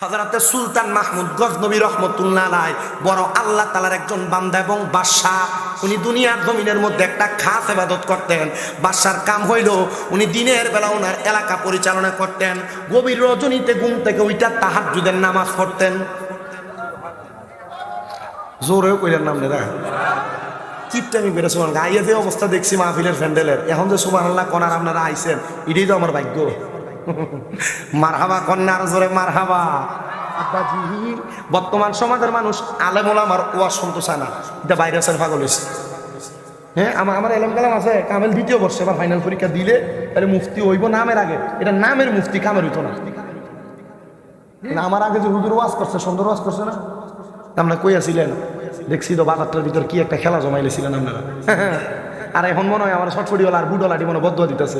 হযরতে সুলতান মাহমুদ গজনবী রহমতুল্লাহ আলাইহি বড় আল্লাহ তাআলার একজন বান্দা এবং বাদশা। উনি দুনিয়ার জমিনের মধ্যে একটা খাস ইবাদত করতেন। বাদশার কাম হইল উনি দিনের বেলা ওনার এলাকা পরিচালনা করতেন, গভীর রজনীতে ঘুম থেকে উইঠা তাহাজ্জুদের নামাজ পড়তেন। জোরেও কইলেন নাম নেরা কিপটামি বেড়ে সুবহান গাইয়া যে অবস্থা দেখছি মাহফিলের প্যান্ডেলের, এখন যে সুবহানাল্লাহ কোনার আপনারা আইছেন, এটাই তো আমার ভাগ্য। মারহাবা কন্যার জোরে মারহাবা। বর্তমান সমাজের মানুষ আলেম ওলামার ওয়াজ শুনতে চায় না, এটা বাইরে আছেন পাগল হয়েছে। হ্যাঁ, আমার এলম কালাম আছে, কামেল দ্বিতীয় বর্ষে এবার ফাইনাল পরীক্ষা দিলে তাহলে মুফতি হইব নামের আগে, এটা নামের মুফতি, কামের হইতো না। আমার আগে যে হুজুর ওয়াজ করছে, সুন্দর ওয়াজ করছে না, আপনারা কইয়াছিলেন, দেখছি তো বাজারটার ভিতর কি একটা খেলা জমাইলেছিলেন আপনারা। আর এখন মনে হয় আমার ছটফটিওয়ালা আর বুডলাটি মনে বদুয়া দিতেছে,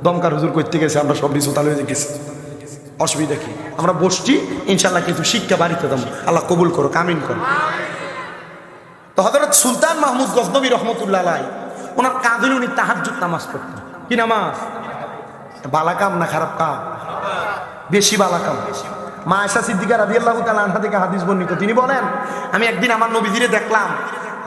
দমকার হুজুর করতে গেছে, আমরা সব কিছু তালে হয়ে গেছি। অসুবিধা কি, আমরা বসছি, ইনশাল্লাহ কিছু শিক্ষা বাড়িতে দেবো, আল্লাহ কবুল করো, কামিন করো। তো হযরত সুলতান মাহমুদ গজনবী রহমতুল্লাহ আলাইহি ওনার কাজ হলে উনি তাহাজ্জুদ নামাজ পড়তেন। কি নামাজ? বালা কাম না খারাপ কাম? বেশি বালা কাম। মা আয়েশা সিদ্দিকা রাদিয়াল্লাহু তাআলা আনহা থেকে হাদিস বর্ণিত, তিনি বলেন, আমি একদিন আমার নবীজিরে দেখলাম,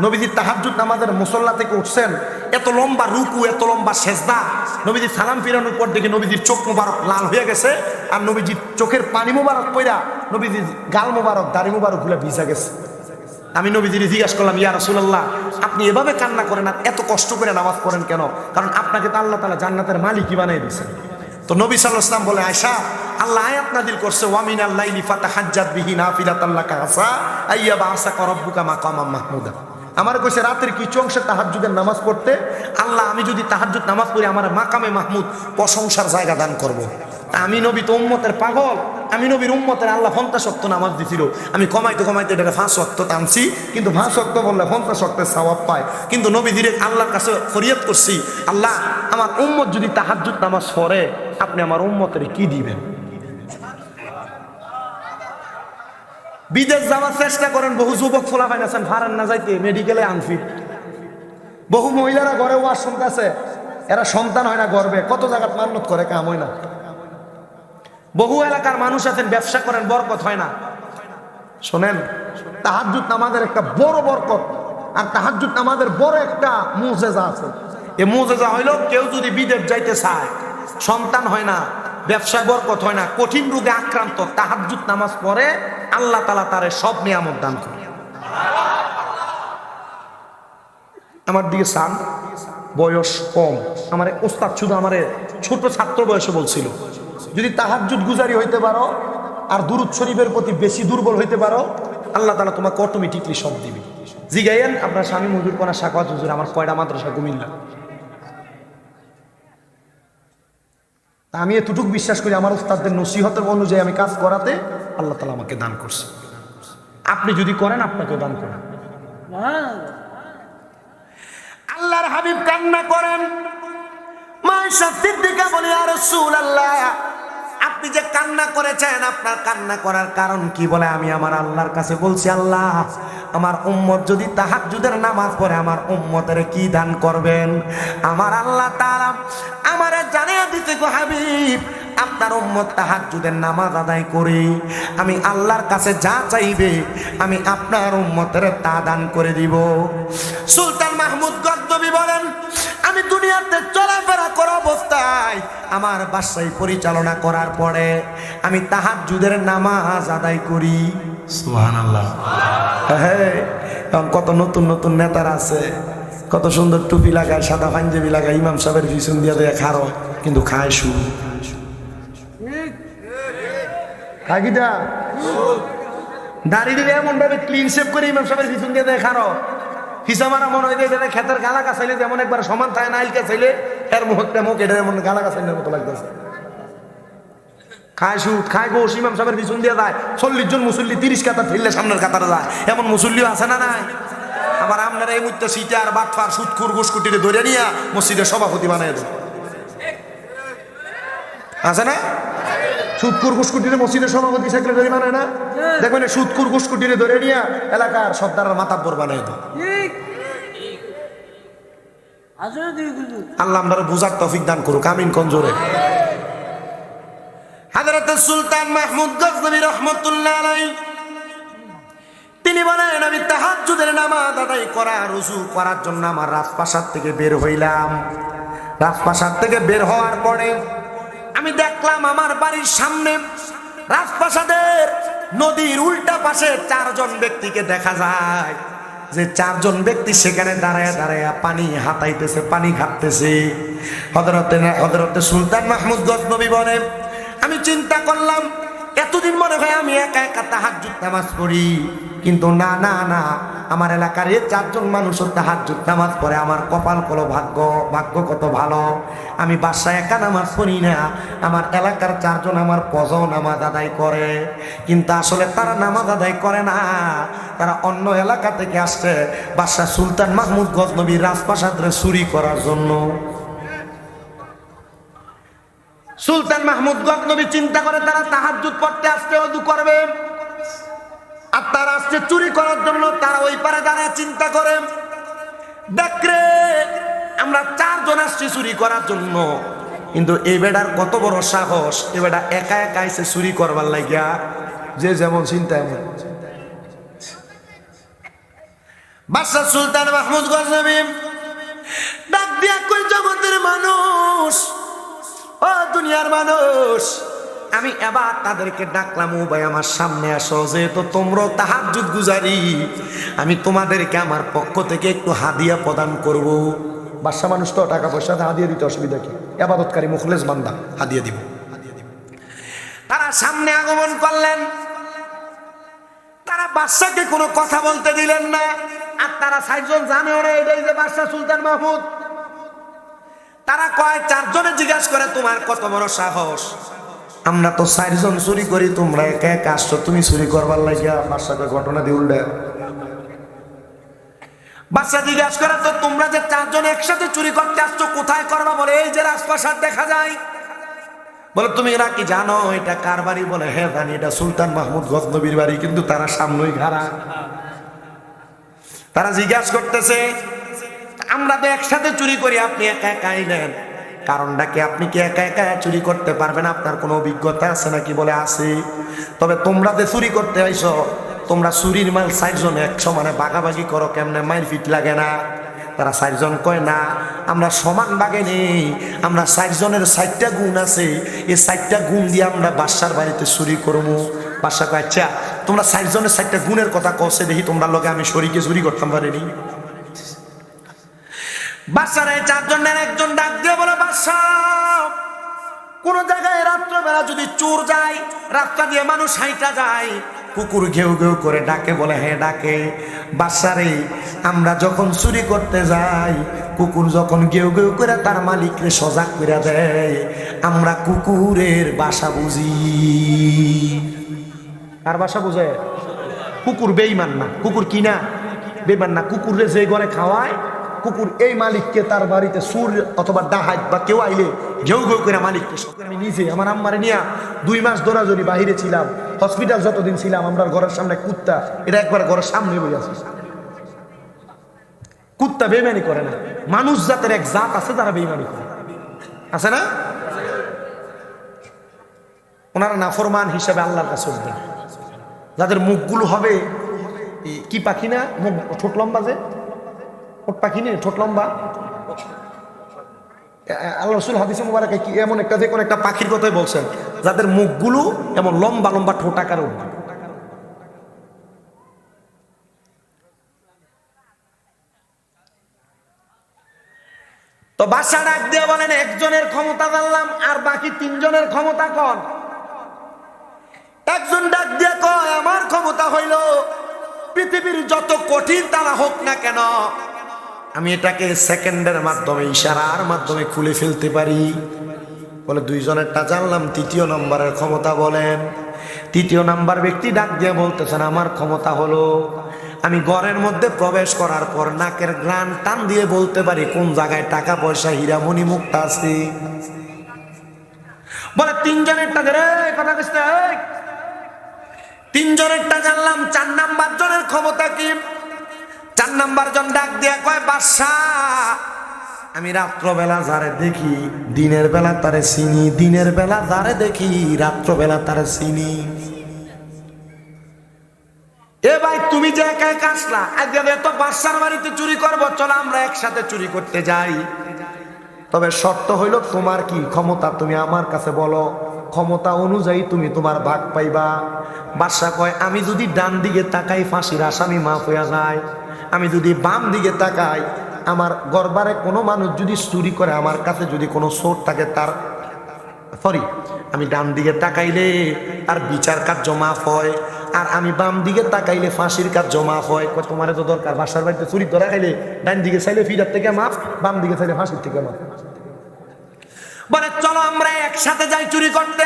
নবীজি তাহাজ্জুদ নামাজের মুসল্লা থেকে উঠছেন, এত লম্বা রুকু, এত লম্বা সেজদা, নবীজি সালাম ফিরানোর পর দেখে নবীজির চোখ মোবারক লাল হয়ে গেছে, আর নবীজির চোখের পানি মোবারক পইরা নবীজির গাল মোবারক, দাড়ি মোবারক গুলা ভিজা গেছে। আমি নবীজিরে জিজ্ঞাসা করলাম, ইয়া রাসূলুল্লাহ, আপনি এভাবে কান্না করেন আর এত কষ্ট করে নামাজ পড়েন কেন? কারণ আপনাকে তো আল্লাহ তাআলা জান্নাতের মালিকই বানিয়ে দিয়েছেন। তো নবী সাল্লাল্লাহু আলাইহি ওয়াসাল্লাম বলে, আয়েশা, আল্লাহ আয়াত নাযিল করছে, ওয়া মিনাল লাইলি ফাতাহাজ্জাত বিহি নাফিলাতাল লাকা আসা আইয়াবাসাকা রাব্বুকা মাকামাম মাহমুদা। আমার কইছে রাতের কিছু অংশে তাহাজ্জুদের নামাজ পড়তে, আল্লাহ আমি যদি তাহাজ্জুদ নামাজ পড়ি আমার মাকামে মাহমুদ প্রশংসার জায়গা দান করব। আমি নবী তো উম্মতের পাগল, আমি নবীর উম্মতের আল্লাহ 50 ওয়াক্ত নামাজ দিছিল, আমি কমাইতে কমাইতে এটা 5 ওয়াক্ত টানছি, কিন্তু 5 ওয়াক্ত বললে 50 ওয়াক্তের সওয়াব পায়। কিন্তু নবী ধীরে আল্লাহর কাছে ফরিয়াদ করছি, আল্লাহ আমার উম্মত যদি তাহাজ্জুদ নামাজ পড়ে আপনি আমার উম্মতের কি দিবেন? বিদেশ যাওয়ার চেষ্টা করেন, বহু যুবক ফলাফাইন আছেন ফারান না যাইতে, মেডিকেলে আনফিট। বহু মহিলারা ঘরে ওয়াজ শুনতেছে, এরা সন্তান হয় না গর্বে, কত জায়গায় মান্নত করে, কাম হয় না। বহু এলাকার মানুষ আছেন ব্যবসা করেন, বরকত হয় না। শোনেন, তাহাজ্জুদ নামাজের একটা বড় বরকত, আর তাহাজ্জুদ নামাজের বড় একটা মুজেজা আছে। এই মুজেজা হইল, কেউ যদি বিদেশ যাইতে চায়, সন্তান হয় না, ব্যবসায় বরকত হয় না, কঠিন রোগে আক্রান্ত, তাহাজ্জুদ নামাজ পড়ে আল্লাহ তাআলা তারে সব নিয়ামত দান করে। আমার দিকে সান বয়স কম, আমার ওস্তাদ শুধু আমার ছোট ছাত্র বয়সে বলছিল, যদি তাহাজ্জুদ গুজারি হইতে পারো আর দুরূদ শরীফের প্রতি বেশি দুর্বল হইতে পারো, আল্লাহ তাআলা তোমাকে অটোমেটিকলি সব দিবে। জিগাইয়েন আপনার স্বামী হুজুর কোনা সাকাওয়াত হুজুর, আমার কয়টা মাদ্রাসা কুমিল্লা। আমি এতটুক বিশ্বাস করি, আমার উস্তাদদের নসিহতের অনুযায়ী আমি কাজ করাতে আল্লাহ তাআলা আমাকে দান করছে। আপনি যদি করেন আপনাকে দান করেন। আল্লাহর হাবিব কান্না করেন, মা আয়েশা সিদ্দিকা বলে, ইয়া রাসূলুল্লাহ, আপনি যে কান্না করেছেন, আপনার কান্না করার কারণ কি? বলে, আমি আমার আল্লাহর কাছে বলছি, আল্লাহ আমার উম্মত যদি তাহাজ্জুদের নামাজ পড়ে আমার উম্মতের কি দান করবেন? আমার আল্লাহ তাআলা আমারে জানিয়ে দিতে, গো হাবিব, আপনার উম্মত তাহাজ্জুদের নামাজ আদায় করে আমি আল্লাহর কাছে যা চাইবে আমি আপনার উম্মতের তা দান করে দিব। সুলতান মাহমুদ গজনবী বলেন, আমি দুনিয়াতে চলাফেরা করা অবস্থায় আমার বাসায় পরিচালনা করার পরে আমি তাহাজ্জুদের নামাজ আদায় করি। সুবহানাল্লাহ। হ্যাঁ, কত নতুন নতুন নেতারা আছে, কত সুন্দর টুপি লাগায়, সাদা পাঞ্জাবি লাগায়, ইমাম সাহেবের পিছন দিয়ে দেয় খারো, কিন্তু খায় শুরু খাগিটা দাড়ি দিলে এমন ভাবে ক্লিন শেভ করে ইমাম সাহেবের পিছন দিয়ে দেয় খারো, হিসামারা মনে হয় যে খেতের গালা কাছাইলে যেমন একবার সমান থাকে, নাইল কাছাইলে এর মুখটা মুখ এটা এমন গালা কাছাইলের মতো লাগতেছে। খায় সুদ, খায় গোশ, ইমাম সাহেবের পিছন দিয়ে যায়। 40 জন মুসল্লি 30 কাতার ঠেললে সামনের কাতারে যায়, এমন মুসল্লিও আছে না নাই? আবার আপনারা এই মুহূর্তে সিটার বাটফার সুদখোর ঘুষকুটিরে ধরে নিয়ে মসজিদের সভাপতি বানিয়ে দেয়, আছে না? সুদখোর ঘুষকুটিরে মসজিদের সভাপতি সেক্রেটারি বানায় না? দেখবেন সুদখোর ঘুষকুটিরে ধরে নিয়ে এলাকার সর্দারের মাতাব্বর বানিয়ে দেয়। আল্লাহ আমরা বুঝার তৌফিক দান করুক, আমিন কোন জোরে। হযরত সুলতান মাহমুদ গজনবী রাহমাতুল্লাহ আলাইহি তিনি বলেন, আমি তাহাজ্জুদের নামাজ আদায় করার ওযু করার জন্য আমার রাজপ্রাসাদ থেকে বের হইলাম। রাজপ্রাসাদ থেকে বের হওয়ার পরে আমি দেখলাম আমার বাড়ির সামনে রাজপ্রাসাদের নদীর উল্টা পাশে চারজন ব্যক্তিকে দেখা যায়, যে চারজন ব্যক্তি সেখানে দাঁড়ায় দাঁড়ায় পানি হাতাইতেছে, পানি ঘাটতেছে। হযরতে সুলতান মাহমুদ গজনবী বলেন, আমি চিন্তা করলাম এতদিন মনে হয় আমি একা একা তাহাজ্জুদ নামাজ পড়ি, কিন্তু না না না, আমার এলাকার এই চারজন মানুষও তাহাজ্জুদ নামাজ পড়ে। আমার কপাল কত ভাগ্য কত ভালো, আমি বাসায় একা নামাজ পড়ি না, আমার এলাকার চারজন আমার পজও নামাজ আদায় করে। কিন্তু আসলে তারা নামাজ আদায় করে না, তারা অন্য এলাকা থেকে আসছে বাদশাহ সুলতান মাহমুদ গজনবীর রাজপ্রাসাদে চুরি করার জন্য। সুলতান মাহমুদ গজনবী চিন্তা করে তারা তাহাজ্জুদ পড়তে আসতে ওযু করবে, আর তারা আসছে চুরি করার জন্য। তারা ওই পারে দাঁড়ায় চিন্তা করে, দেখরে আমরা চারজন আসছি চুরি করার জন্য, কিন্তু এই বেটার কত বড় সাহস, এই বেটা একা একা এসে চুরি করবার লাগিয়া। যে যেমন চিন্তা এমন। বাদশাহ সুলতান মাহমুদ গজনবী ডাক দিয়া কই, জগতের মানুষ, ও দুনিয়ার মানুষ, আমি এবার তাদেরকে ডাকলাম, ও ভাই আমার সামনে আসো, যেহেতু তোমরা তাহাজ্জুদ গুজারি, আমি তোমাদেরকে আমার পক্ষ থেকে একটু হাদিয়া প্রদান করব। বাদশা মানুষ তো টাকা পয়সা হাদিয়া দিতে অসুবিধা কি, ইবাদতকারী মুখলেস বান্দা, হাদিয়া দিব। তারা সামনে আগমন করলেন, তারা বাদশাকে কোনো কথা বলতে দিলেন না। আর তারা চারজন জানে ওরা এটাই যে বাদশা সুলতান মাহমুদ। তারা কয়, চারজনে জিজ্ঞাসা করে তোমার কত বড় সাহস, আমরা তো চারজন চুরি করি, তোমরা একা একা আসছো তুমি চুরি করবার লাগিয়া। বাদশাকে ঘটনা দিয়ে উল্টে বাদশা জিজ্ঞাসা করে, তো তোমরা যে চারজন একসাথে চুরি করতে আসছো কোথায় করবা? বলে এই যে রাজপ্রাসাদ দেখা যায়। বলে তুমি এরা কি জানো এটা কার বাড়ি? বলে হ্যাঁ জানি, এটা সুলতান মাহমুদ গজনবীর বাড়ি, কিন্তু তারা সামনেই খাড়া। তারা জিজ্ঞাসা করতেছে, আমরা তো একসাথে চুরি করি, আপনি একা একা আইলেন, কারণটা কি? আপনি কি একা একা চুরি করতে পারবেন? আপনার কোনো অভিজ্ঞতা আছে নাকি? বলে আছে। তবে তোমরা যে চুরি করতে আইছো, তোমরা চুরির মাল চারজন একশো মানে ভাগাভাগি করো, কেমনে মাইল ফিট লাগে না? তারা চারজন কয় না, আমরা সমান ভাগে নেই, আমরা চারজনের 4টা গুণ আছে, এই 4টা গুণ দিয়ে আমরা বাদশার বাড়িতে চুরি করবো। বাদশা কয়, আচ্ছা তোমরা চারজনের 4টা গুণের কথা কছে দেখি, তোমরা লোকে আমি শরীকে চুরি করতাম পারিনি। বাদশার এই চারজনের একজন ডাক দিয়ে বলে, বাদশা কোন জায়গায় রাত্রবেলা যদি চোর যায়, রাস্তা দিয়ে মানুষ হাইটা যায়, কুকুর ঘেউ ঘেউ করে ডাকে? বলে হ্যাঁ ডাকে। বাদশারে আমরা যখন চুরি করতে যাই, কুকুর যখন ঘেউ ঘেউ করে তার মালিকরে সজাগ করে দেয়, আমরা কুকুরের বাসা বুঝি। আর বাসা বুঝে? কুকুর বেঈমান না, কুকুর কি না বেঈমান না, কুকুরে যে ঘরে খাওয়ায়, কুকুর এই মালিককে তার বাড়িতে সুর অথবা ডাহাত বা কেউ আইলে ঘেউ ঘেউ করে মালিককে। আমি নিজে আমার আম্মারে নিয়ে 2 মাস দৌড়াদৌড়ি বাহিরে ছিলাম, হসপিটাল যতদিন ছিলাম, আমরা ঘরের সামনে কুত্তা, এটা একবার ঘরের সামনে বই আছে। কুত্তা বেইমানি করে না, মানুষ জাতের এক জাত আছে তারা বেইমানি করে, আছে না? ওনারা নাফরমান হিসাবে আল্লাহর কাছে উঠবে। যাদের মুখগুলো হবে কি পাখি না, মুখ ঠোঁট লম্বা, যে ঠোঁট পাখি নেই, ঠোঁট লম্বা। আল্লাহ রাসূল হাদিসে মুবারাকে কি এমন একটা, যে কোন একটা পাখির কথাই বলছেন, যাদের মুখগুলো এমন লম্বা লম্বা ঠোঁট আকারে উঠবে। তো বাদশা ডাক দিয়ে বলেন, একজনের ক্ষমতা জানলাম, আর বাকি 3 জনের ক্ষমতা কোন? একজন ডাক দিয়ে কয়, আমার ক্ষমতা হইল পৃথিবীর যত কঠিন তারা হোক না কেন, আমি এটাকে সেকেন্ডের মাধ্যমে, ইশারার মাধ্যমে খুলে ফেলতে পারি। বলে 2 জনেরটা জানলাম, 3য় নম্বরের ক্ষমতা বলেন। 3য় নাম্বার ব্যক্তি ডাক দিয়ে বলতেছেন, আমার ক্ষমতা হলো আমি ঘরের মধ্যে প্রবেশ করার পর নাকের গ্রান টান দিয়ে বলতে পারি কোন জায়গায় টাকা পয়সা হীরামণি মুক্তা আছে। বলে 3 জনেরটা কথা কইছে, 3 জনেরটা জানলাম। 4 নাম্বার জনের ক্ষমতা কি? 4 নাম্বার জন ডাক দিয়ে কয়, বাদশা আমি রাত্রবেলা যারে দেখি দিনের বেলা তারে চিনি, দিনের বেলা যারে দেখি রাত্রবেলা তারে চিনি। এ ভাই তুমি যে একা একা আসলা, আজকে তো বাদশার বাড়িতে চুরি করবো, চলো আমরা একসাথে চুরি করতে যাই। তবে শর্ত হইল তোমার কি ক্ষমতা তুমি আমার কাছে বলো, ক্ষমতা অনুযায়ী তুমি তোমার ভাগ পাইবা। বাদশা কয় আমি যদি ডান দিকে তাকাই ফাঁসির আসামি মাফ হইয়া যায়, আমি যদি বাম দিকে তাকাই, আমার গরবারে কোনো মানুষ যদি চুরি করে, আমার কাছে যদি কোনো চোর থাকে, তার সরি আমি ডান দিকে তাকাইলে তার বিচার কার্য মাফ হয়, আর আমি বাম দিকে তাকাইলে ফাঁসির কার্য মাফ হয়। তোমার তো দরকার বাসার বাড়িতে চুরি ধরা খাইলে ডান দিকে চাইলে ফিরার থেকে মাফ, বাম দিকে চাইলে ফাঁসির থেকে মাফ। বলে চলো আমরা একসাথে যাই চুরি করতে।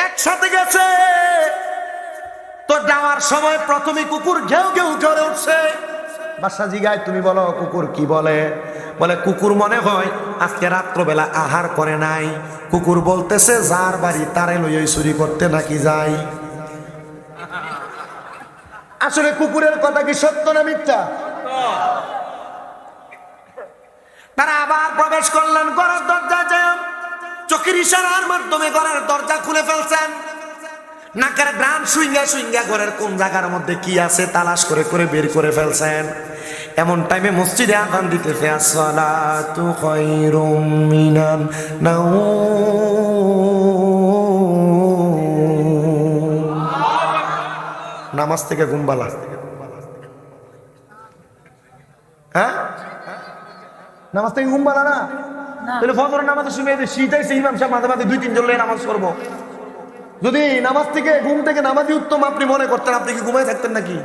একসাথে গেছে তো যাওয়ার সময় প্রথমে কুকুর ঘেউ ঘেউ করে উঠছে। বাদশা জিগায় তুমি বলো কুকুর কি বলে? বলে কুকুর মনে হয় আজকে রাত্রবেলা আহার করে নাই। কুকুর বলতেছে যার বাড়ি তারে লইয়া চুরি করতে নাকি যাই। আসলে কুকুরের কথা কি সত্য না মিথ্যা? তারা আবার প্রবেশ করলেন ঘরের দরজা, যে চোখের ইশারার মাধ্যমে ঘরের দরজা খুলে ফেলছেন। নাকের গ্রাম সুইঙ্গা সুইঙ্গা ঘরের কোন জায়গার মধ্যে কি আছে তালাশ করে করে বের করে ফেলছেন। এমন টাইমে মসজিদে আযান দিতেছে, আসসালাতু খায়রুম মিনান নাওম। নামাজ থেকে ঘুম ভালো। হ্যাঁ নামাজ থেকে ঘুম ভালো না? তাহলে ফজরের নামাজের সময় শীত আইছে, ইমাম সাহেব মাঝে মাঝে 2-3 জন লয়ে নামাজ করবো। যদি নামাজ থেকে ঘুম থেকে নামাজই উত্তম আপনি মনে করতেন, আপনি কি ঘুমায় থাকতেন নাকি?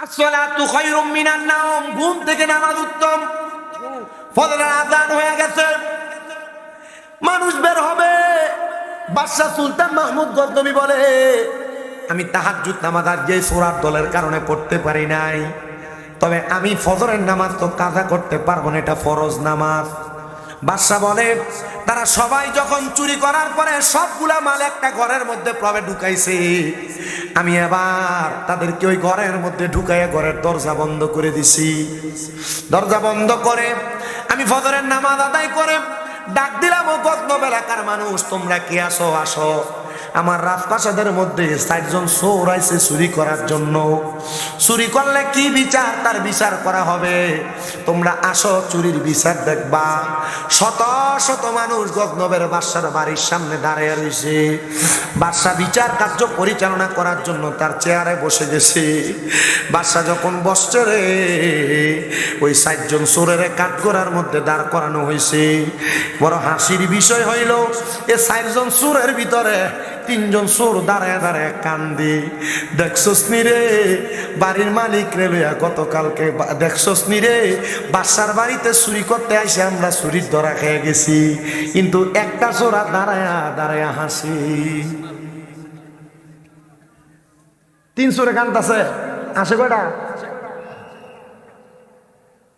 আসসালাতু খায়রুম মিনান নাওম, ঘুম থেকে নামাজ উত্তম। ফজরের আযান হয়ে গেছে, মানুষ বের হবে। বাদশা সুলতান মাহমুদ গজনবী বলে আমি তাহাজ্জুদ নামাজ আজকে সূরার দলের কারণে পড়তে পারি নাই, তবে আমি ফজরের নামাজ তো কাজা করতে পারবো না, এটা ফরজ নামাজ। বাদশা বলে তারা সবাই যখন চুরি করার পরে সবগুলা মাল একটা ঘরের মধ্যে প্রবেশ ঢুকাইছে, আমি এবার তাদেরকে ওই ঘরের মধ্যে ঢুকাইয়া ঘরের দরজা বন্ধ করে দিছি। দরজা বন্ধ করে আমি ফজরের নামাজ আদায় করে ডাক দিলাম, ও গজনব এলাকার মানুষ তোমরা কে আসো আসো। আমার রাজপ্রাসাদের মধ্যে 4 জন চোর আইছে চুরি করার জন্য। চুরি করলে কি বিচার, তার বিচার করা হবে। তোমরা আসো, চুরির বিচার দেখবা। শত শত মানুষ গজনবের বাদশার বাড়ির সামনে দাঁড়িয়ে রয়েছে। বাদশা বিচার কার্য পরিচালনা করার জন্য তার চেয়ারে বসে গেছে। বাদশা যখন বসছে রে, ওই 4 জন চোরের কাঠগড়ার মধ্যে দাঁড় করানো হয়েছে। বড় হাসির বিষয় হইল, এ 4 জন চোরের ভিতরে 3 জন চোর দাঁড়ায় দাঁড়ায় কান্দে। দেখছস নি রে বাড়ির মালিক রে লইয়া গতকালকে, দেখছস নি রে বাদশার বাড়িতে চুরি করতে আসে আমরা চুরির ধরা খেয়ে গেছি, কিন্তু একটা চোরা দাঁড়ায়া দাঁড়ায়া হাসি। 3 চোরে কান্দাছে, আসে কয়টা?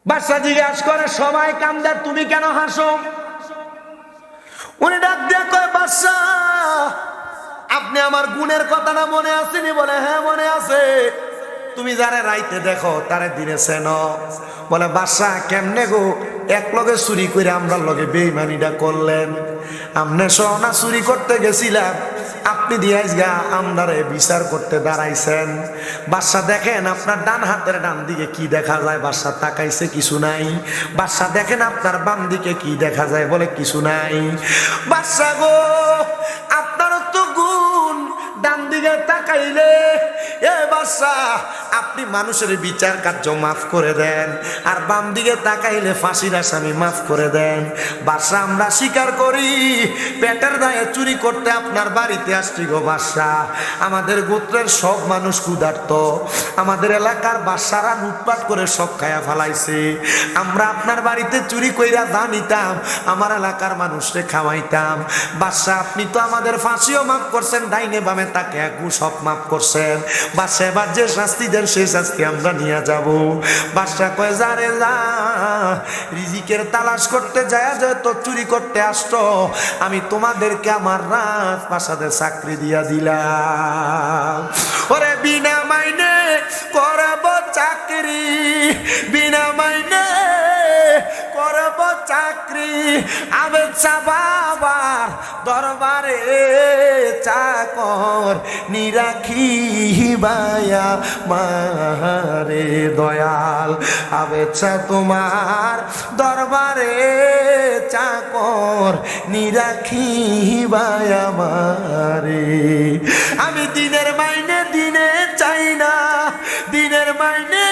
বাদশা জিজ্ঞাসা করে সবাই কান্দে, তুমি কেন হাসো? উনি ডাক দিয়া কয় বাদশা আপনি আমার গুণের কথাটা মনে আসেনি? বলে হ্যাঁ মনে আছে। তুমি যারে রাইতে দেখো তারে দিনে চেনো। বলে বাদশা কেমনে গো, এক লগে চুরি করে আমরা লগে বেইমানিটা করলেন? আমনে সোনা চুরি করতে গেছিলাম, আপনি দিয়াইস গা আমদারে বিচার করতে দাঁড়াইছেন। বাদশা দেখেন আপনার ডান হাতের ডান দিকে কি দেখা যায়? বাদশা তাকাইছে, কিছু নাই। বাদশা দেখেন আপনার বাম দিকে কি দেখা যায়? বলে কিছু নাই। বাদশা গো আপনারও তো গুণ, ডান দিকে তাকাইলে এ বাদশা আপনি মানুষের বিচার কার্য মাফ করে দেন, আর বাম দিকে তাকাইলে ফাঁসির আসামি মাফ করে দেন। বাদশা আমরা স্বীকার করি পেটের দায়ে চুরি করতে আপনার বাড়িতে আসছি গো বাদশা। আমাদের গোত্রের সব মানুষ ক্ষুধার্ত, আমাদের এলাকার বাদশারা লুটপাট করে সব খায়া ফেলাইছে। আমরা আপনার বাড়িতে চুরি কইরা জানিতাম, আমার এলাকার মানুষকে খাওয়াইতাম। বাদশা আপনি তো আমাদের ফাঁসিও মাফ করছেন, ডাইনে বামে তাকে একু সব মাফ করছেন। বাদশা এবার যে শাস্তি দেন সেই শাস্তি আমরা নিয়ে যাব। বাদশা কয় যারে যা রিজিকের তালাশ করতে যায় তো চুরি করতে আসতো, আমি তোমাদেরকে আমার রাজপ্রাসাদে চাকরি দিয়া দিলাম। ওরে বিনা মাইনে করব চাকরি, বিনা মাইনে করব চাকরি। আবেদ শাহ বাবার দরবারে চাকর নিরাখি বায়া মারে দয়াল। আবেদ শাহ তোমার দরবারে চাকর নিরাখি বায়া মারে। আমি দিনের মাইনে দিনে চাই না, দিনের মাইনে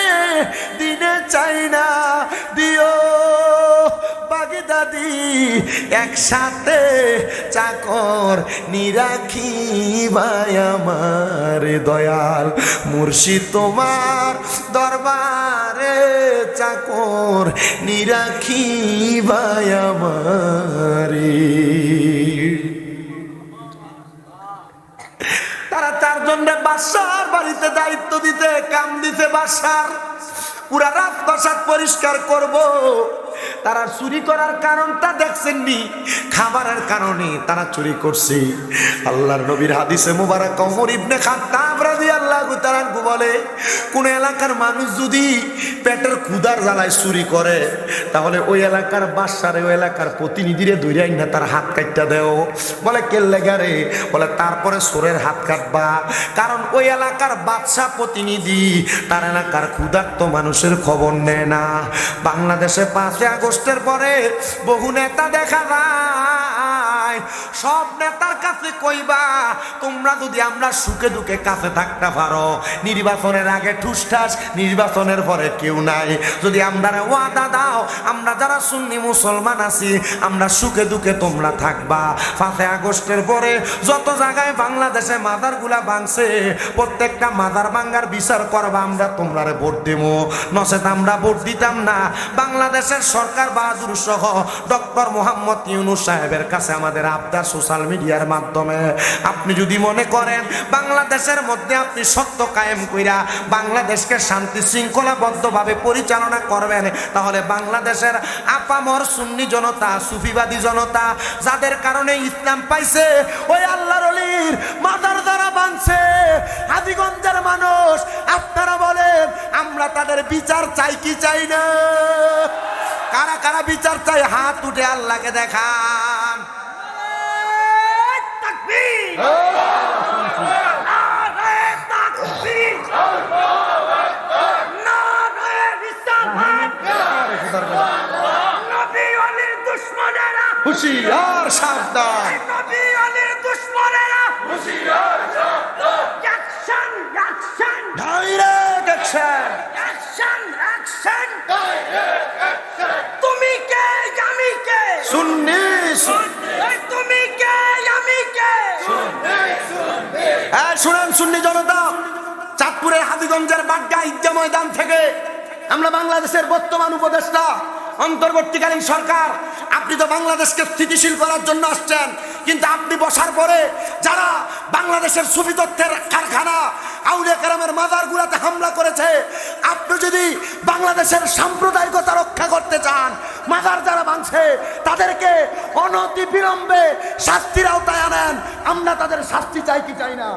দিনে চাই না, দিও বাগদাদি একসাথে চাকর নিরাখি ভাই আমার দয়াল। মুর্শিদ তোমার দরবারে চাকর নিরাখি ভাই আমারে। তারা চারজনের বাদশার বাড়িতে দায়িত্ব দিতে কাম দিতে, বাদশার পুরা রাত প্রাসাদ পরিষ্কার করব। তারা চুরি করার কারণটা দেখছেননি, খাবারের কারণে তারা চুরি করছে। আল্লাহর নবীর হাদিসে মুবারক ওমর ইবনে খাত্তাব রাদিয়াল্লাহু তাআলা বলে, কোন এলাকার মানুষ যদি পেটের ক্ষুধার জ্বালায় চুরি করে, তাহলে ওই এলাকার বাদশারে ওই এলাকার প্রতিনিধিরে ধইরা না তার হাত কাটটা দেও। বলে কেল্লে গারে? বলে তারপরে চোরের হাত কাটবা, কারণ ওই এলাকার বাদশা প্রতিনিধি তার এলাকার ক্ষুধার্ত মানুষের খবর নেয় না। বাংলাদেশে 5 আগস্টের পরে বহু নেতা দেখা যায়, সব নেতার কাছে কইবা তোমরা যদি আমরা সুখে দুঃখে কাছে থাকতে পারো, নির্বাচনের আগে ঠুসঠাস, নির্বাচনের পরে কেউ নাই। যদি আমরা ওয়াদা দাও, আমরা যারা সুন্নি মুসলমান আছি আমরা সুখে দুঃখে তোমরা থাকবা। 5 আগস্টের পরে যত জায়গায় বাংলাদেশে মাদারগুলা ভাঙছে, প্রত্যেকটা মাদার ভাঙ্গার বিচার করবা, আমরা তোমরা ভোট দেবো, নচেত আমরা ভোট দিতাম না। বাংলাদেশের সরকার বাহাদুর সহ ডক্টর মোহাম্মদ ইউনূস সাহেবের কাছে আমাদের আবদার সোশ্যাল মিডিয়ার মাধ্যমে, আপনি যদি মনে করেন বাংলাদেশের মধ্যে আপনি সত্য কায়েম কইরা বাংলাদেশকে শান্তি শৃঙ্খলাবদ্ধভাবে পরিচালনা করবেন, তাহলে বাংলাদেশের আপামর সুন্নি জনতা, সুফিবাদী জনতা যাদের কারণে ইসলাম পাইছে, ওই আল্লাহর ওলির মাদার দ্বারা বাঁধছে হাজীগঞ্জের মানুষ, আপনারা বলেন আমরা তাদের বিচার চাই কি চাই না? কারা কারা বিচার চাই হাত উঠে আল্লাহকে দেখান। হুশিয়ার সাবধান, ডাইরেক্ট অ্যাকশন, তুমি কে আমি কে, সুন্নি তুমি কে আমি কে। শুনেন সুন্নি জনতা, চাঁদপুরের হাজীগঞ্জের বাড্ডা ঈদগাহ ময়দান থেকে আমরা বাংলাদেশের বর্তমান উপদেষ্টা, অন্তর্বর্তীকালীন সরকার, আপনি তো বাংলাদেশকে স্থিতিশীল করার জন্য আসছেন, কিন্তু আপনি বসার পরে যারা বাংলাদেশের সুফি তত্ত্বের কারখানা আউলিয়া কেরামের মাজারগুলোতে হামলা করেছে, আপনি যদি বাংলাদেশের সাম্প্রদায়িকতা রক্ষা করতে চান, মাজার যারা ভাঙছে তাদেরকে অনতি বিলম্বে শাস্তির আওতায় আনেন। আমরা তাদের শাস্তি চাই কি চাই না?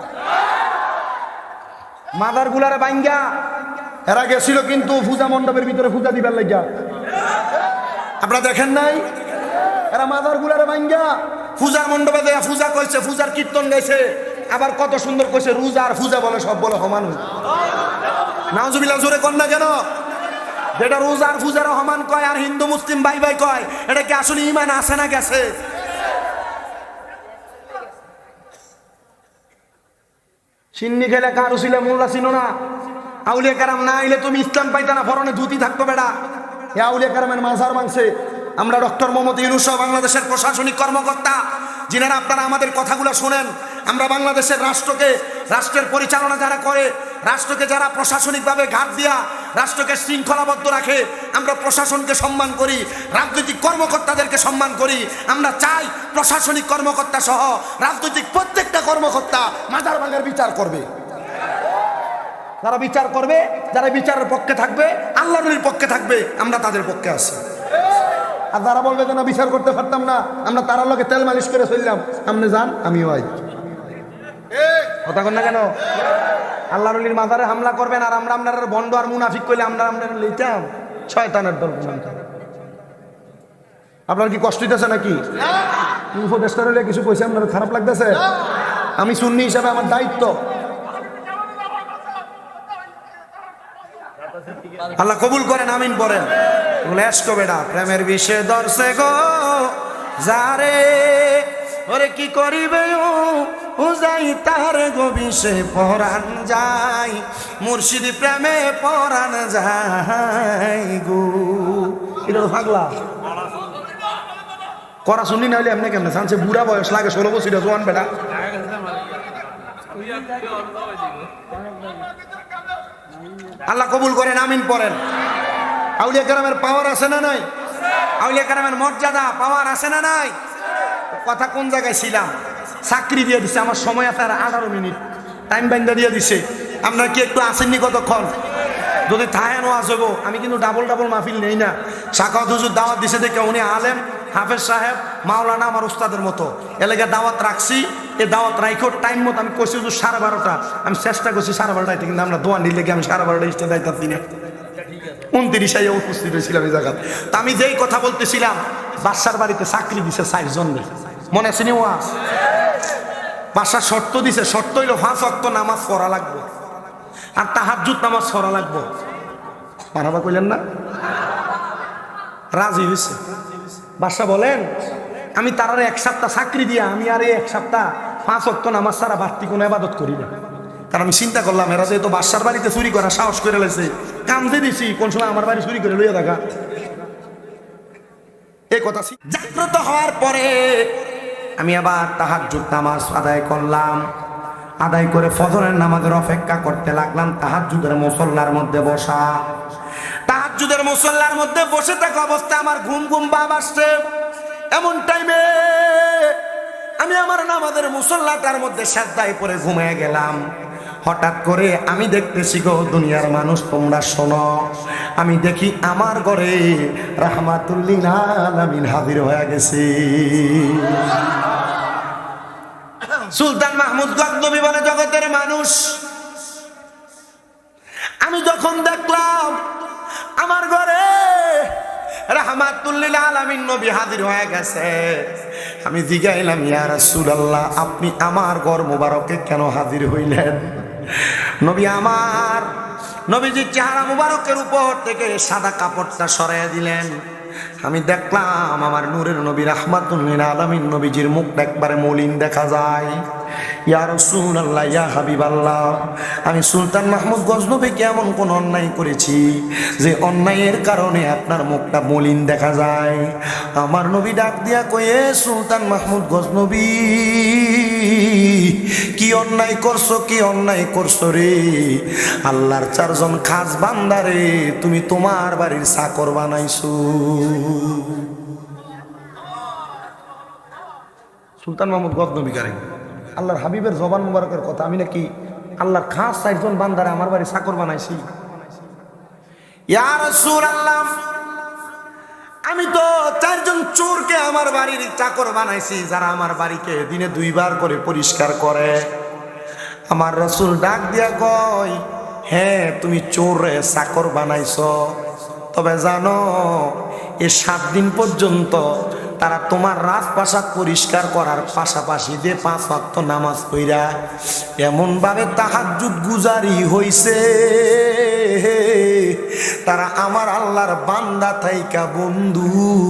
মাজারগুলারে ভাঙ্গা এরা গেছিল কিন্তু পূজা মণ্ডপের ভিতরে পূজা দিবার লাগিয়া, আপনারা দেখেন নাই? এরা মাজারগুলারে ভাঙ্গা পূজার মণ্ডপে দেয়া পূজা কইছে, পূজার কীর্তন গাইছে, আবার কত সুন্দর কইছে রোজা আর পূজা বলে সব বলে সমান। নাউজুবিল্লাহ, জোরে কন না কেন? যেটা রোজা আর পূজার সমান কয় আর হিন্দু মুসলিম ভাই ভাই কয়, এটা কি আসলে ইমান আছে না গেছে? সিন্নি খেলে কারু ছিলে মোল্লা চিনো না, আউলিয়া কেরাম না আইলে তুমি ইসলাম পাইতা না, ফরনে ধুতি থাকতো বেড়া। এ আউলিয়া কেরামের মাজার ভাঙছে। আমরা ডক্টর মোহাম্মদ ইউনূস বাংলাদেশের প্রশাসনিক কর্মকর্তা, যিনারা আপনারা আমাদের কথাগুলো শোনেন, আমরা বাংলাদেশের রাষ্ট্রকে, রাষ্ট্রের পরিচালনা যারা করে, রাষ্ট্রকে যারা প্রশাসনিকভাবে ঘাট দিয়া রাষ্ট্রকে শৃঙ্খলাবদ্ধ রাখে, আমরা প্রশাসনকে সম্মান করি, রাজনৈতিক কর্মকর্তাদেরকে সম্মান করি। আমরা চাই প্রশাসনিক কর্মকর্তা সহ রাজনৈতিক প্রত্যেকটা কর্মকর্তা মাজার ভাঙার বিচার করবে। যারা বিচার করবে, যারা বিচারের পক্ষে থাকবে, আল্লাহর পক্ষে থাকবে, আমরা তাদের পক্ষে আছি। আর যারা বলবে যে না বিচার করতে পারতাম না, আমরা তার লোকে তেল মালিশ করে চললাম, আপনি যান আমিও আই, কথা কন না কেন? আল্লাহর ওলির মাজারে হামলা করবেন আর আমরা আপনার বন্ড আর মুনাফিক কইলে আমরা লইতাম শয়তানের দল। আপনার কি কষ্ট হইতেছে নাকি? উপদেষ্টা হলে কিছু কইছে আপনার খারাপ লাগতেছে? আমি সুন্নি হিসাবে আমার দায়িত্ব। আল্লাহ কবুল করেন, আমিন পড়েন। লেস্কো বেটা প্রেমের বিষে দর্শে গো যারে ওরে কি করিবে ও যাই তার গো বিষে পরাণ যাই মুর্শিদি প্রেমে পরাণ যাই গো। এটা তো পাগলা করা শুনি না হলে এমনি কেমনে সানছে বুড়া বয়স লাগে 16 বছর জোয়ান বেটা। আল্লাহ কবুল করেন, আমিন পড়েন। আউলিয়া কেরামের পাওয়ার আছে না নাই? আউলিয়া কেরামের মর্যাদা পাওয়ার আছে না নাই? কথা কোন জায়গায় ছিলাম? চাকরি দিয়ে দিছে, আমার সময় আছে আর 18 মিনিট টাইম বাইন্দা দিয়ে দিছে। আপনার কি একটু আসেননি কতক্ষণ? যদি থাহেনও আসব আমি কিন্তু ডাবল মাহফিল নেই না। সাখাওয়াত হুজুর দাওয়াত দিছে দেখে উনি আলেম হাফেজ সাহেব মাওলানা আমার উস্তাদের মতো এলাকায় দাওয়াত রাখছি। এই দাওয়াত রাইখো টাইম মতো আমি কইছি হুজুর 12:30টা, আমি চেষ্টা করছি 12:30টায়, কিন্তু আমরা দোয়া নিলে আমি 12:30 স্টেজ যাইতাছি না। 29 উপস্থিত হয়েছিলাম এই জায়গা। তা আমি যেই কথা বলতেছিলাম, বাদশার বাড়িতে চাকরি দিছে 4 জন, মনে আছে নি ওয়াজ? বাদশা শর্ত দিছে, শর্ত হইল 5 ওয়াক্ত নামাজ পড়া লাগবে আর তাহাজ্জুদ নামাজ পড়া লাগবে। মারাবা কইলেন না? রাজি হয়েছে বাদশা। বলেন আমি তারারে 1 সপ্তাহ চাকরি দিয়া আমি আর এই 1 সপ্তাহ 5 ওয়াক্ত নামাজ ছাড়া বাড়তি কোনো ইবাদত করি না। কারণ আমি চিন্তা করলাম এরা যেহেতু বাদশার বাড়িতে চুরি করা সাহস করে লাইছে, কাম যে দিছি কোন সময় আমার বাড়ি চুরি করে লইয়া থাকা। এই কথা জাগ্রত হওয়ার পরে আমি আবার তাহাজ্জুদ নামাজ আদায় করলাম। আদায় করে ফজরের নামাজের অপেক্ষা করতে লাগলাম। তাহাজ্জুদের মুসল্লার মধ্যে বসা, তাহাজ্জুদের মুসল্লার মধ্যে বসে থাকা অবস্থায় আমার ঘুম ভাব আসছে। এমন টাইমে আমি আমার নামাজের মুসল্লাটার মধ্যে সাজদায় পড়ে ঘুমিয়ে গেলাম। হঠাৎ করে আমি দেখতেছি গো দুনিয়ার মানুষ তোমরা শোনো, আমি দেখি আমার ঘরে রাহমাতুল্লিল আলামিন হাজির হয়ে গেছে। সুলতান মাহমুদ গজনবী বলে জগতের মানুষ। আমি যখন দেখলাম আমার ঘরে রাহমাতুল্লিল আলামিন নবী হাজির হয়ে গেছে, আমি জিজ্ঞাইলাম ইয়া রাসূলুল্লাহ আপনি আমার ঘর মুবারকে কেন হাজির হইলেন? নবী আমার নবীজির চেহারা মুবারকের উপর থেকে সাদা কাপড়টা সরাইয়া দিলেন। আমি দেখলাম আমার নূরের নবী রাহমাতুল্লিল আলামিন নবীজির মুখটা একবারে মলিন দেখা যায়। ইয়া রাসূলুল্লাহ ইয়া হাবিবাল্লাহ, আমি সুলতান মাহমুদ গজনবী কেমন কোন অন্যায় করেছি যে অন্যায়ের কারণে আপনার মুখটা মলিন দেখা যায়? আমার নবী ডাক দিয়া কয়ে সুলতান মাহমুদ গজনবী কি অন্যায় করছো রে? আল্লাহর 4 জন খাস বান্দারে তুমি তোমার বাড়ির চাকর বানাইছো। সুলতান মাহমুদ গজনবী কারে আল্লাহর হাবিবের জবান মুবারকের কথা, আমি নাকি আল্লাহর খাস 4 জন বান্দারে আমার বাড়ি চাকর বানাইছি? ইয়া রাসূলুল্লাহ আমি তো 4 জন চোরকে আমার বাড়ির চাকর বানাইছি, যারা আমার বাড়িকে দিনে 2 বার করে পরিষ্কার করে। আমার রাসূল ডাক দিয়া কয় হ্যাঁ তুমি চোরে চাকর বানাইছো, তবে জানো এই 7 দিন পর্যন্ত তারা তোমার রাজপ্রাসাদ পরিষ্কার করার পাশাপাশি যে 5 ওয়াক্ত নামাজ পড়া এমন ভাবে তাহাজ্জুদ গুজারি হইছে, তারা আমার আল্লাহর বান্দা থাইকা বন্ধু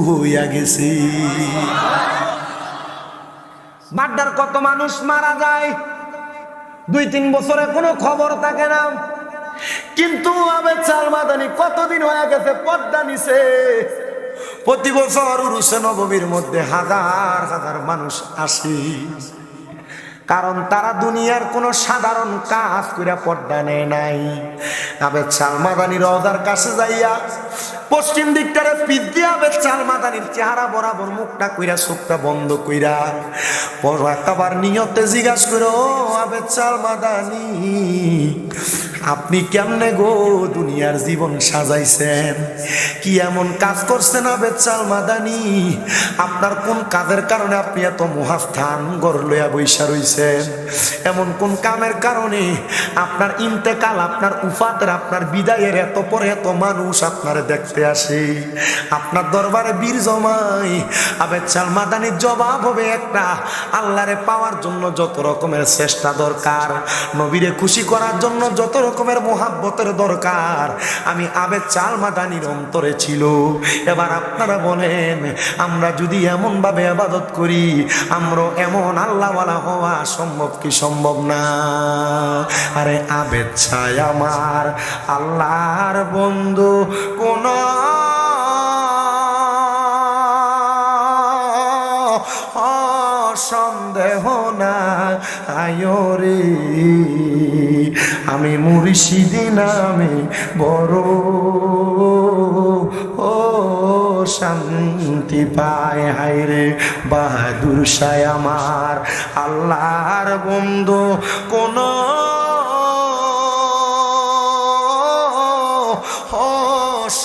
হইয়া গেছে। বাড্ডার কত মানুষ মারা যায় 2-3 বছরে কোনো খবর থাকে না, কিন্তু আবেদ চাল মাদানি কতদিন হয়ে গেছে পর্দা নিছে। প্রতি বছর উরুসে নববীর মধ্যে হাজার মানুষ আসে, কারণ তারা দুনিয়ার কোনো সাধারণ কাজ করে পর্দা নেয় নাই। আবেদ চাল মাদানি রওজার কাছে যাইয়া পশ্চিম দিকটারে পিঠ দিয়ে আবেদ চাল মাদানির চেহারা বরাবর মুখটা কইরা চোখটা বন্ধ কইরা আবার নিয়তে জিজ্ঞাসা করে ও আবেদ চাল মাদানি আপনি কেমনে গো দুনিয়ার জীবন সাজাইছেন? কি এমন কাজ করছেন আবেদ চাল মাদানি? আপনার কোন কাজের কারণে আপনি এত মহাস্থান গড় লইয়া বৈশা রইছেন? এমন কোন কামের কারণে আপনার ইন্তেকাল, আপনার উফাতের, আপনার বিদায়ের এত পরে এত মানুষ আপনারে দেখতে আসে? আপনার দরবারে বীর জমাই আবেদ চাল মাদানির জবাব হবে একটা, আল্লাহরে পাওয়ার জন্য যত রকমের চেষ্টা দরকার, নবীরে খুশি করার জন্য যত রকমের মোহাব্বতের দরকার, আমি আবেদ চাল মাদানির অন্তরে ছিল। এবার আপনারা বলেন, আমরা যদি এমন ভাবে ইবাদত করি, আমরা এমন আল্লাহওয়ালা হওয়া সম্ভব কি সম্ভব না? আরে আবেদ চাই আমার আল্লাহর বন্ধু, কোন সন্দেহ না আয়রে, আমি মুর্শিদি নামে বড় ও শান্তি পায়। হায়রে বাহাদুর শাহ আমার আল্লাহর বন্ধু, কোন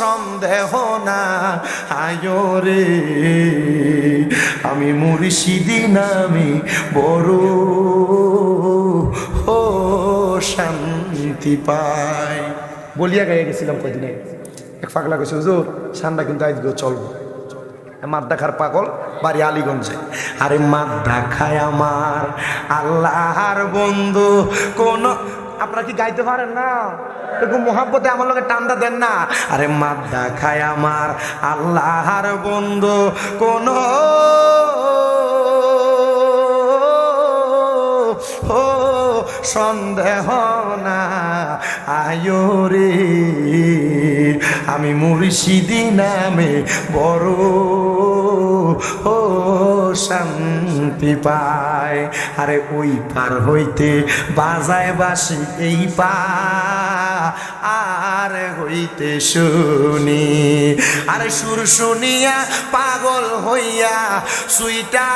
সন্দেহ না আয়রে, আমি মুর্শিদি নামে বড় ও শান্তি পাই। বলিয়া গাইয়া গেছিলাম কয়দিন আগে, এক পাগলা কইছে হুজুর সান্ডা কিন্তু আজকেও চলবো। মাদ্দা খার পাগল, বাড়ি আলীগঞ্জে। আরে মাদ্দা খায় আমার আল্লাহর বন্ধু, কোন আপনারা কি গাইতে পারেন না? এরকম মোহাব্বতে আমার লোকে টান্দা দেন না। আরে মাদ্দা খায় আমার আল্লাহর বন্ধু, কোন ও সন্দেহ না আয়রে, আমি মুর্শিদি নামে বড় ও শান্তি পায়। আরে ওই পার হইতে বাজায় বাসি এই পা আর হইতে শুনি, আরে সুর শুনিয়া পাগল হইয়া সুইটা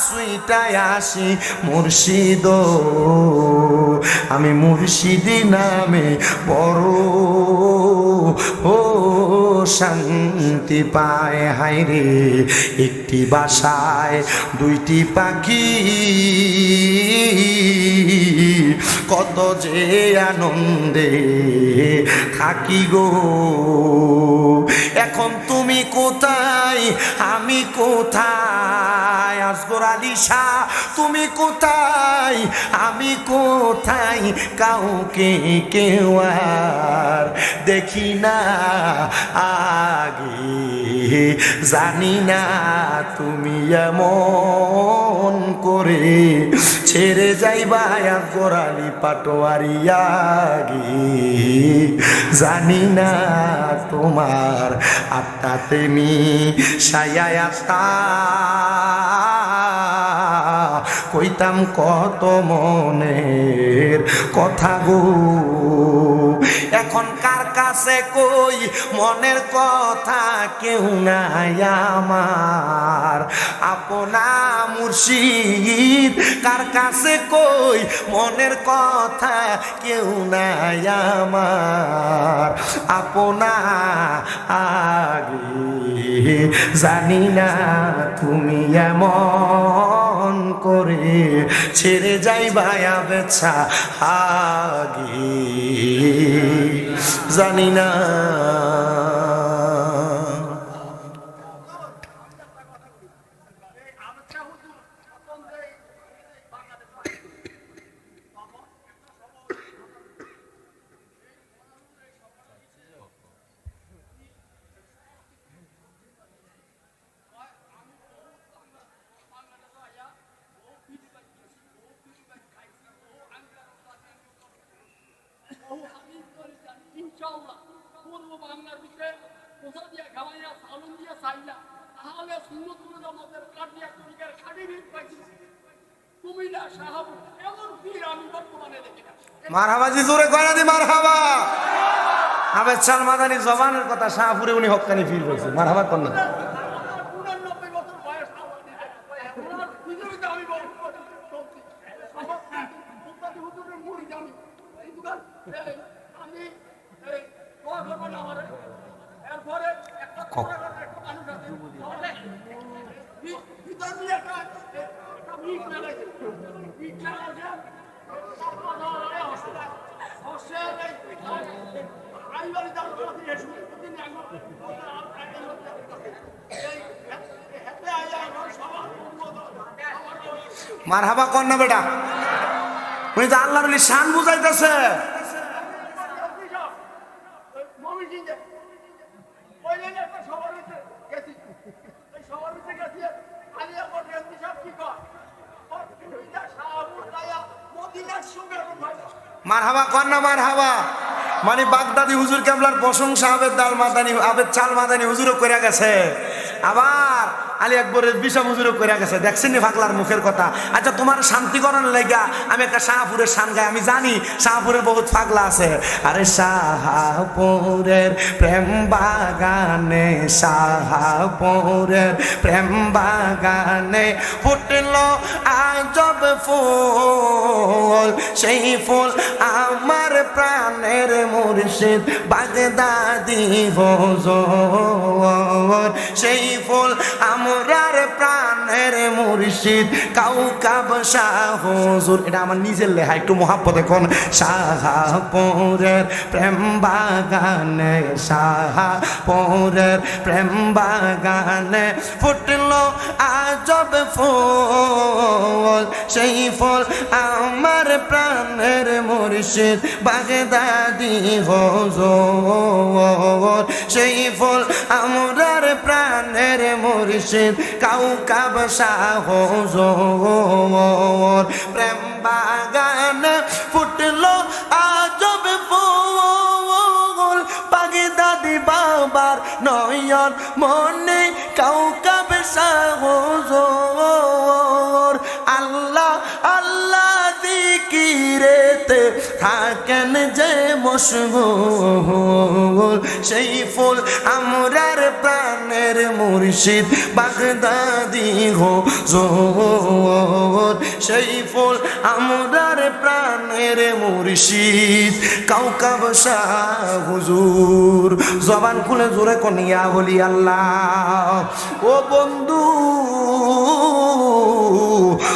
সুইটায় আসি মুর্শিদ, আমি মুর্শিদি নামে বড় ও শান্তি পায়। হায়রে একটি বাসায় দুইটি পাখি, কত যে আনন্দে থাকি গো। এখন তুমি কোথায়, আমি কোথায়? আসগর আলী শাহ তুমি কোথায়, আমি কোথায়? কাউকে কেউ আর দেখি না আগে, জানি না তুমি এমন করে ছেড়ে যাইবা আসগর আলী পাটোয়ারি আগে, জানি না তোমার আত্মাতে মি সায়াতা কইতাম কত মনের কথা গো। এখন কার কাছে কই মনের কথা, কেউ নাই আমার আপনা মুর্শিদ। কার কাছে কই মনের কথা, কেউ নাই আমার আপনা আগে, জানি না তুমি এমন করে ছেড়ে যাইবা বেছা আগে, জানি না। ইনশাআল্লাহ পূর্ব বাংলার ভিতরে পোষা দিয়া খাওয়াইয়া সালন দিয়া চাইলা তাহলে সুন্নতুল জামাতের কাটিয়া তরিকার খাড়ি ভিড় পাইছি তুমি না সাহাবু এমন ভিড় আমি বর্তমানে দেখি না। মারহাবা জি, জোরে কয়না দি মারহাবা। আবেদ চাল মাদানি জবানের কথা, শাহপুরে উনি হক্কানি ফিল করছে। মারহাবা কোন না 99 বছর বয়স আমার নিজের আমি বলছি একটা মিট মেলে মিট মেলে আইবারি দাম করতে এসে দিন আগে হেতে আইয়া সবার মারহাবা কর না বেটা, উনি তো আল্লাহর ওলি শান বুঝাইতেছে। মারহাবা কর না মারহাবা, মানে বাগদাদি হুজুর কেবলার প্রশংসা আবেদ দাল মাদানি আবেদ চাল মাদানি হুজুরও করে গেছে, আবার আলী আকবরের বিশা হুজুরও করে গেছে। দেখছেন নি ফাগলার মুখের কথা। আচ্ছা তোমার শান্তিকরণ লেগা আমি একটা শাহপুরের শান গাই, আমি জানি শাহপুরের বহুত ফাগলা আছে। আরে শাহপুরের প্রেম বাগানে, শাহপুরের প্রেম বাগানে ফুটল আজব ফুল, সেই ফুল আমার প্রাণের মুর্শিদ বাগদাদি হুজুর, সেই ফুল আমরার প্রাণের মুর্শিদ কাউকাব শাহ হুজুর। এটা আমার নিজের লেখা, একটু মহাব্বতে কোন। শাহপুরের প্রেম বাগানে, শাহপুরের প্রেম বাগানে ফুটল আজব ফুল, সেই ফুল আমার প্রাণের মুর্শিদ বাগদাদি হুজুর, সেই ফুল আমরার প্রাণের মুর্শিদ কাউকাব শাহ হুজুর। প্রেম বাগানে ফুটলো আজব ফুল, বাগদাদি বাবার নয়ন মনে কাউকাব শাহ হুজুর। আল্লাহ আল্লাহ জিকিরেতে থাকেন যে মশগুল, সেই ফুল আমরার প্রাণের মুর্শিদ বাগদাদি হুজুর, সেই ফুল আমরার প্রাণের মুর্শিদ কাউকাব শাহ হুজুর। জবান খুলে জোরে কনিয়া বলি আল্লাহ। ও বন্ধু,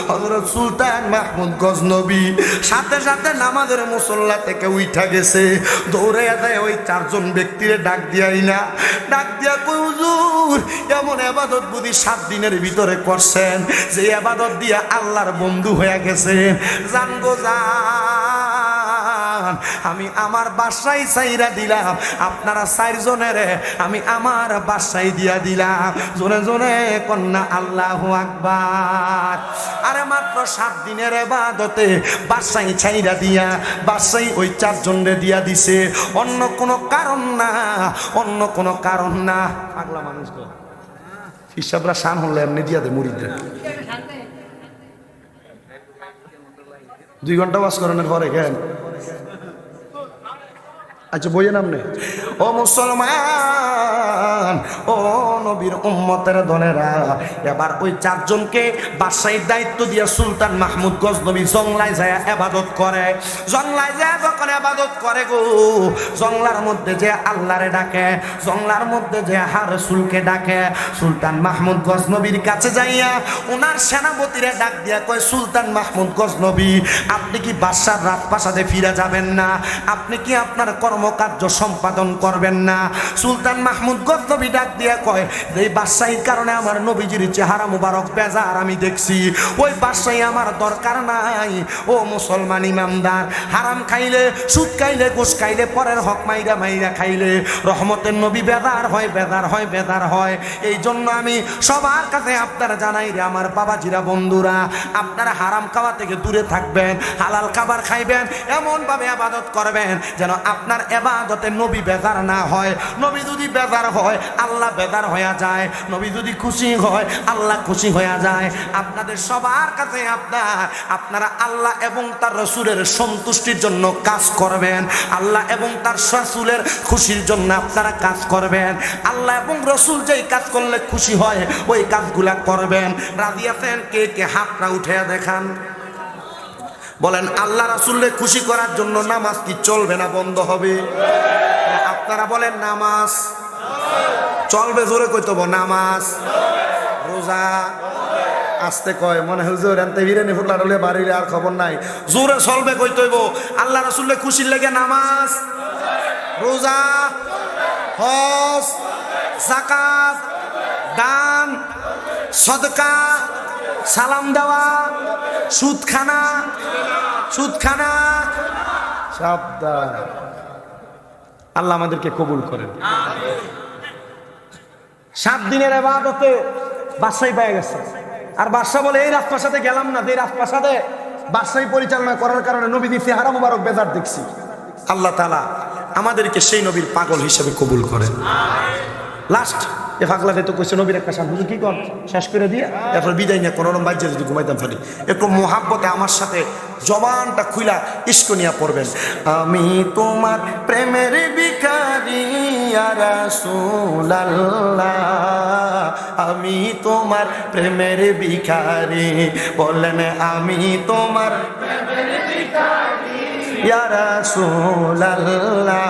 হযরত সুলতান মাহমুদ গজনবী সাথে সাথে নামাজের মুসল্লা থেকে উঠা গেছে, দৌড়ে যায় ওই চারজন ব্যক্তিরে ডাক দিয়াই না, ডাক দিয়া কই হুজুর এমন ইবাদত বুঝি 7 দিনের ভিতরে করছেন যে ইবাদত দিয়া আল্লাহর বন্ধু হয়ে গেছে। জানগো জান, আমি আমার বাসায় চাইরা দিলাম, আপনারা 4 জনের আমি আমার বাসায় দিয়া দিলাম। জোরে জোরে কন্যা আল্লাহু আকবার। আরে মাত্র 7 দিনের ইবাদতে বাসায় ছাইরা দিয়া বাসায় ওই 4 জনরে দিয়া দিছে, অন্য কোনো কারণ না, অন্য কোনো কারণ না। পাগলা মানুষ তো হিসাবরা শান হলে এমনি দিয়া দে মুরিদদের। 2 ঘন্টা ওয়াজ করানোর পরে কেন? আচ্ছা বইয়ে নামনে। ও মুসলমান, ও নবীর উম্মতের দলেরা, এবার ওই 4 জনকে বাদশাহীর দায়িত্ব দিয়া সুলতান মাহমুদ গজনবী জংলায় যায় ইবাদত করে। জংলায় যায় যখন ইবাদত করে গো, জংলার মধ্যে যে আল্লাহরে ডাকে, জংলার মধ্যে যে রাসূলকে ডাকে, সুলতান মাহমুদ গজনবীর কাছে যাইয়া ওনার সেনাপতিরে ডাক দিয়া কয়, সুলতান মাহমুদ গজনবী আপনি কি বাদশার রাজপ্রাসাদে ফিরে যাবেন না? আপনি কি আপনার কর্মকার্য সম্পাদন করবেন না? সুলতান মাহমুদ গজনবী ডাক দিয়া কয়, এই বাদশাহীর কারণে আমার নবীজির চেহারা মুবারক বেজার আমি দেখছি, ওই বাদশাহী আমার দরকার নাই। ও মুসলমান ইমানদার, হারাম খাইলে, সুদ খাইলে, ঘুষ খাইলে, পরের হক মাইরা মাইরা খাইলে রহমতের নবী বেদার হয়, বেদার হয়, বেদার হয়। এই জন্য আমি সবার কাছে আপনারা জানাই রে আমার বাবাজিরা, বন্ধুরা, আপনারা হারাম খাওয়া থেকে দূরে থাকবেন, হালাল খাবার খাইবেন, এমন ভাবে ইবাদত করবেন যেন আপনার ইবাদতে নবী বেজার না হয়। নবী যদি বেজার হয় আল্লাহ বেজার হয়ে যায়, নবী যদি খুশি হয় আল্লাহ খুশি হয়ে যায়। আপনাদের সবার কাছে আপনারা আল্লাহ এবং তার রাসূলের সন্তুষ্টির জন্য কাজ করবেন, আল্লাহ এবং তার রাসূলের খুশির জন্য আপনারা কাজ করবেন। আল্লাহ এবং রাসূল যেই কাজ করলে খুশি হয় ওই কাজগুলা করবেন। রাজি আছেন? কে কে হাতটা উঠে দেখান। বলেন আল্লাহ রাসূলকে খুশি করার জন্য নামাজ কি চলবে না বন্ধ হবে? আপনারা বলেন নামাজ চলবে, জোরে কইতে হবে নামাজ, রোজা, আসতে কয় মনে হুজুর এনতে বিরিয়ানি ফুটলা ডলে বাড়িলে আর খবর নাই জোরে চলবে কই তৈব আল্লাহ রাসূলের খুশির লাগে নামাজ রোজা হজ যাকাত দান সদকা সালাম দেওয়া সুদখানা সাবধান আল্লাহ আমাদেরকে কবুল করেন 7 দিনের ইবাদতে বাদশাহী পেয়ে গেছে আর বাদশা বলে এই রাজপ্রাসাদে গেলাম না যে রাজপ্রাসাদে বাদশাহী পরিচালনা করার কারণে নবীর চেহারা মুবারক বেজার দেখছি আল্লাহ তাআলা আমাদেরকে সেই নবীর পাগল হিসেবে কবুল করেন লাস্ট এ ফাগলাতে তো কইছে নবীর একটা শান হুজুর কি কর শেষ করে দিয়ে তারপর বিদায় নিয়ে কোনো রকম বাজ্যে যদি ঘুমাইতাম পারি একটু মোহাব্বতে আমার সাথে জবানটা খুইলা ইশক নিয়া পড়বেন আমি তোমার প্রেমের ভিখারি ইয়া রাসূলুল্লাহ আমি তোমার প্রেমের ভিখারি বলেন আমি তোমার প্রেমের ভিখারি ইয়া রাসূলুল্লাহ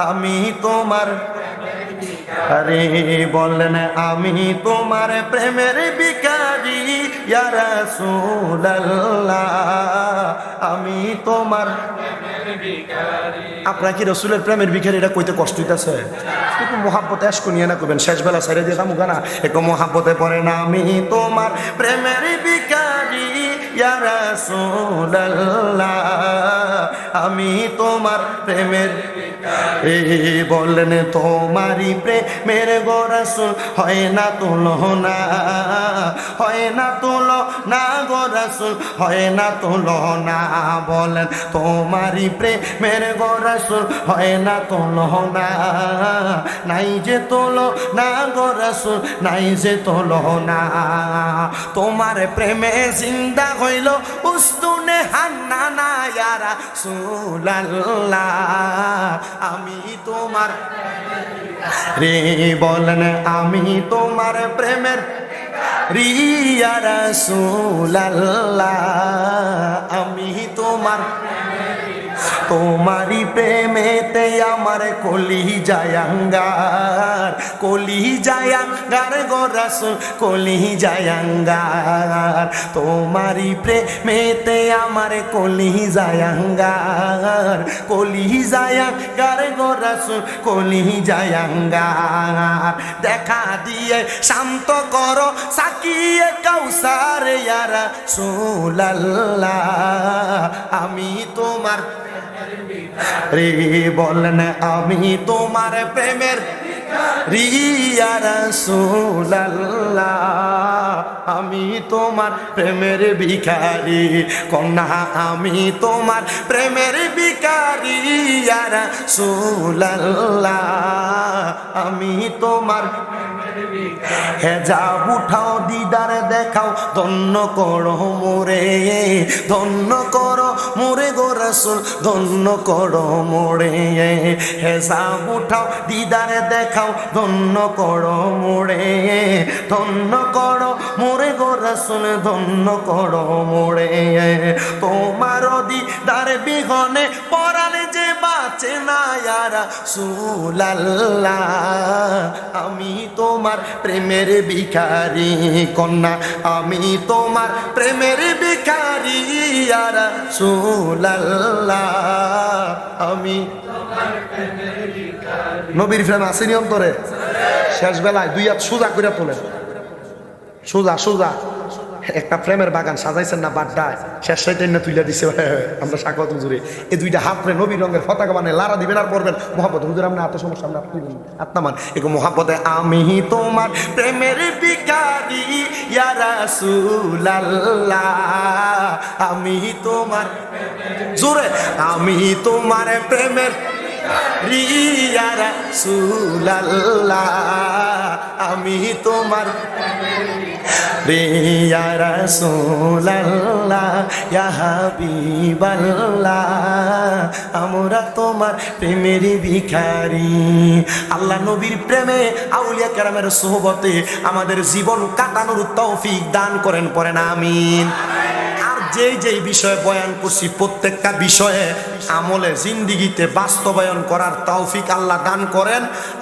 আমি তোমার আরে বলেন আমি তোমার প্রেমের ভিখারি ইয়া রাসূলুল্লাহ আমি তোমার প্রেমের ভিখারি আপনারা কি রাসূলের প্রেমের ভিখারি এটা কইতে কষ্ট হইতাছে একটু মোহাব্বতে আশক নিয়ে না কইবেন শেষ বেলা ছেড়ে দিয়ে দামু গানা একটু মোহাব্বতে পড়েন আমি তোমার প্রেমের ভিখারি ইয়া রাসূলুল্লাহ আমি তোমার প্রেমের ভিখারি বলেন তোমারই প্রেমের গো রাসূল হয় না তুলনা গো রাসূল হয় না তুলনা বলেন তোমারই প্রেমের গো রাসূল হয় না তুলনা নাই যে তুলনা গো রাসূল নাই যে তুলনা তোমার প্রেমে জিন্দা হইল উস্তুনে হান্নানা ইয়া রাসূলুল্লাহ আমি তোমার রে বলেন আমি তোমার প্রেমের ইয়া রাসূলুল্লাহ আমি তোমার তোমারি প্রেমেতে আমার কলি জায়াঙ্গার গো রাসূল কলি জায়াঙ্গার তোমারি প্রেমেতে আমার কলি জায়াঙ্গার গো রাসূল কলি জায়াঙ্গার দেখা দিয়ে শান্ত করো সাকিয়ে কাউসার ইয়া রাসূলুল্লাহ আমি তোমার রে বলেন আমি তোমার প্রেমের ইয়া রাসূলুল্লাহ আমি তোমার প্রেমের ভিখারি কন্যা আমি তোমার প্রেমের ভিখারি ইয়া রাসূলুল্লাহ আমি তোমার হেজাব উঠাও দিদার দেখাও ধন্য করো মোরে গো রাসূল ধন্য করো মোরে হেজাব উঠাও দিদার দেখাও ধন্য করো মোরে গো রাসূল ধন্য করো মোরে তোমার দিদার বিহনে পরালে যে বাঁচে না ইয়া রাসূলুল্লাহ আমি তোমার প্রেমের ভিখারি কন্যা আমি তোমার প্রেমের ভিখারি ইয়া রাসূলুল্লাহ আমি তোমার প্রেমের ভিখারি নবীর প্রেম আসেনি অন্তরে শেষ বেলায় 2 হাত সোজা করে তোলেন সোজা একটা প্রেমের বাগান সাজাইছেন না বাড্ডায় শেষ সাইতে না তুইলা দিছে আমরা সাকওয়াত হুজুরে এই 2টা হাত রে নবী রঙের পতাকা বানায় লারা দিবেন আর পড়বেন মোহাম্মদ হুজুর আমরা এত সমস্যা আমরা আত্মামান এগো মোহাম্মতে আমি তোমার প্রেমের ভিখারি ইয়া রাসূলুল্লাহ আমি তোমার জোরে আমি তোমার প্রেমের ইয়া রাসূলুল্লাহ আমি তোমার ইয়া রাসূলুল্লাহ ইয়া হাবিবাল্লাহ আমরা তোমার প্রেমের ভিখারি আল্লাহ নবীর প্রেমে আউলিয়া কেরামের সোহবতে আমাদের জীবন কাটানোর তৌফিক দান করেন পড়েন আমিন আর যেই যেই বিষয়ে বয়ান করছি প্রত্যেকটা বিষয়ে আমলে জিন্দিগিতে বাস্তবায়ন করার তৌফিক আল্লাহ দান করেন।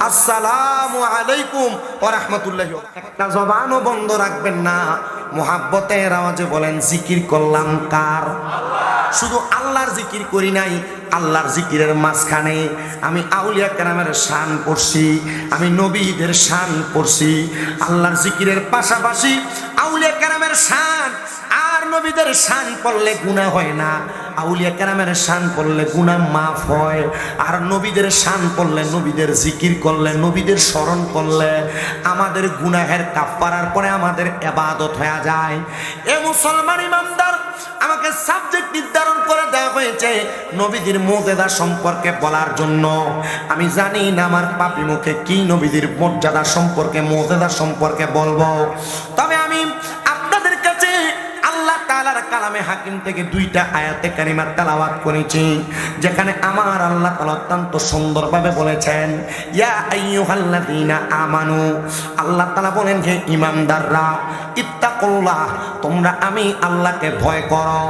আসসালামু আলাইকুম ওয়া রাহমাতুল্লাহি। একটা জবানও বন্ধ রাখবেন না, মুহাব্বতের আওয়াজে বলেন জিকির করলাম কার? শুধু আল্লাহর জিকির করি নাই, আল্লাহর জিকিরের মাঝখানে আমি আউলিয়া কেরামের শান পড়ছি, আমি নবীদের শান পড়ছি। আল্লাহর জিকিরের পাশাপাশি আউলিয়া কেরামের শান আর নবীদের শান পড়লে গুনাহ হয় না, আউলিয়া কেরামের শান পড়লে গুনাহ মাফ হয়। আর নবীদের শান পড়লে, নবীদের জিকির করলে, নবীদের স্মরণ করলে আমাদের গুনাহের কাফারার পরে আমাদের ইবাদত হয়ে যায়। এ মুসলমান ইমানদার, আমাকে সাবজেক্ট নির্ধারণ করে দেওয়া হয়েছে নবীদের মুজেজা সম্পর্কে বলার জন্য। আমি জানি না আমার পাপী মুখে কি নবীদের মর্যাদা সম্পর্কে, মুজেজা সম্পর্কে বলবো, তবে আমি আপনাদের কাছে আল্লাহ তাআলার কালামে হাকিম থেকে দুইটা আয়াতে কারিমা তেলাওয়াত করেছি, যেখানে আমার আল্লাহ তাআলা অত্যন্ত সুন্দরভাবে বলেছেন, ইয়া আইয়ুহাল্লাযীনা আমানু, আল্লাহ তাআলা বলেন হে ঈমানদাররা, ইত্তাকুল্লাহ, তোমরা আমি আল্লাহকে ভয় করো।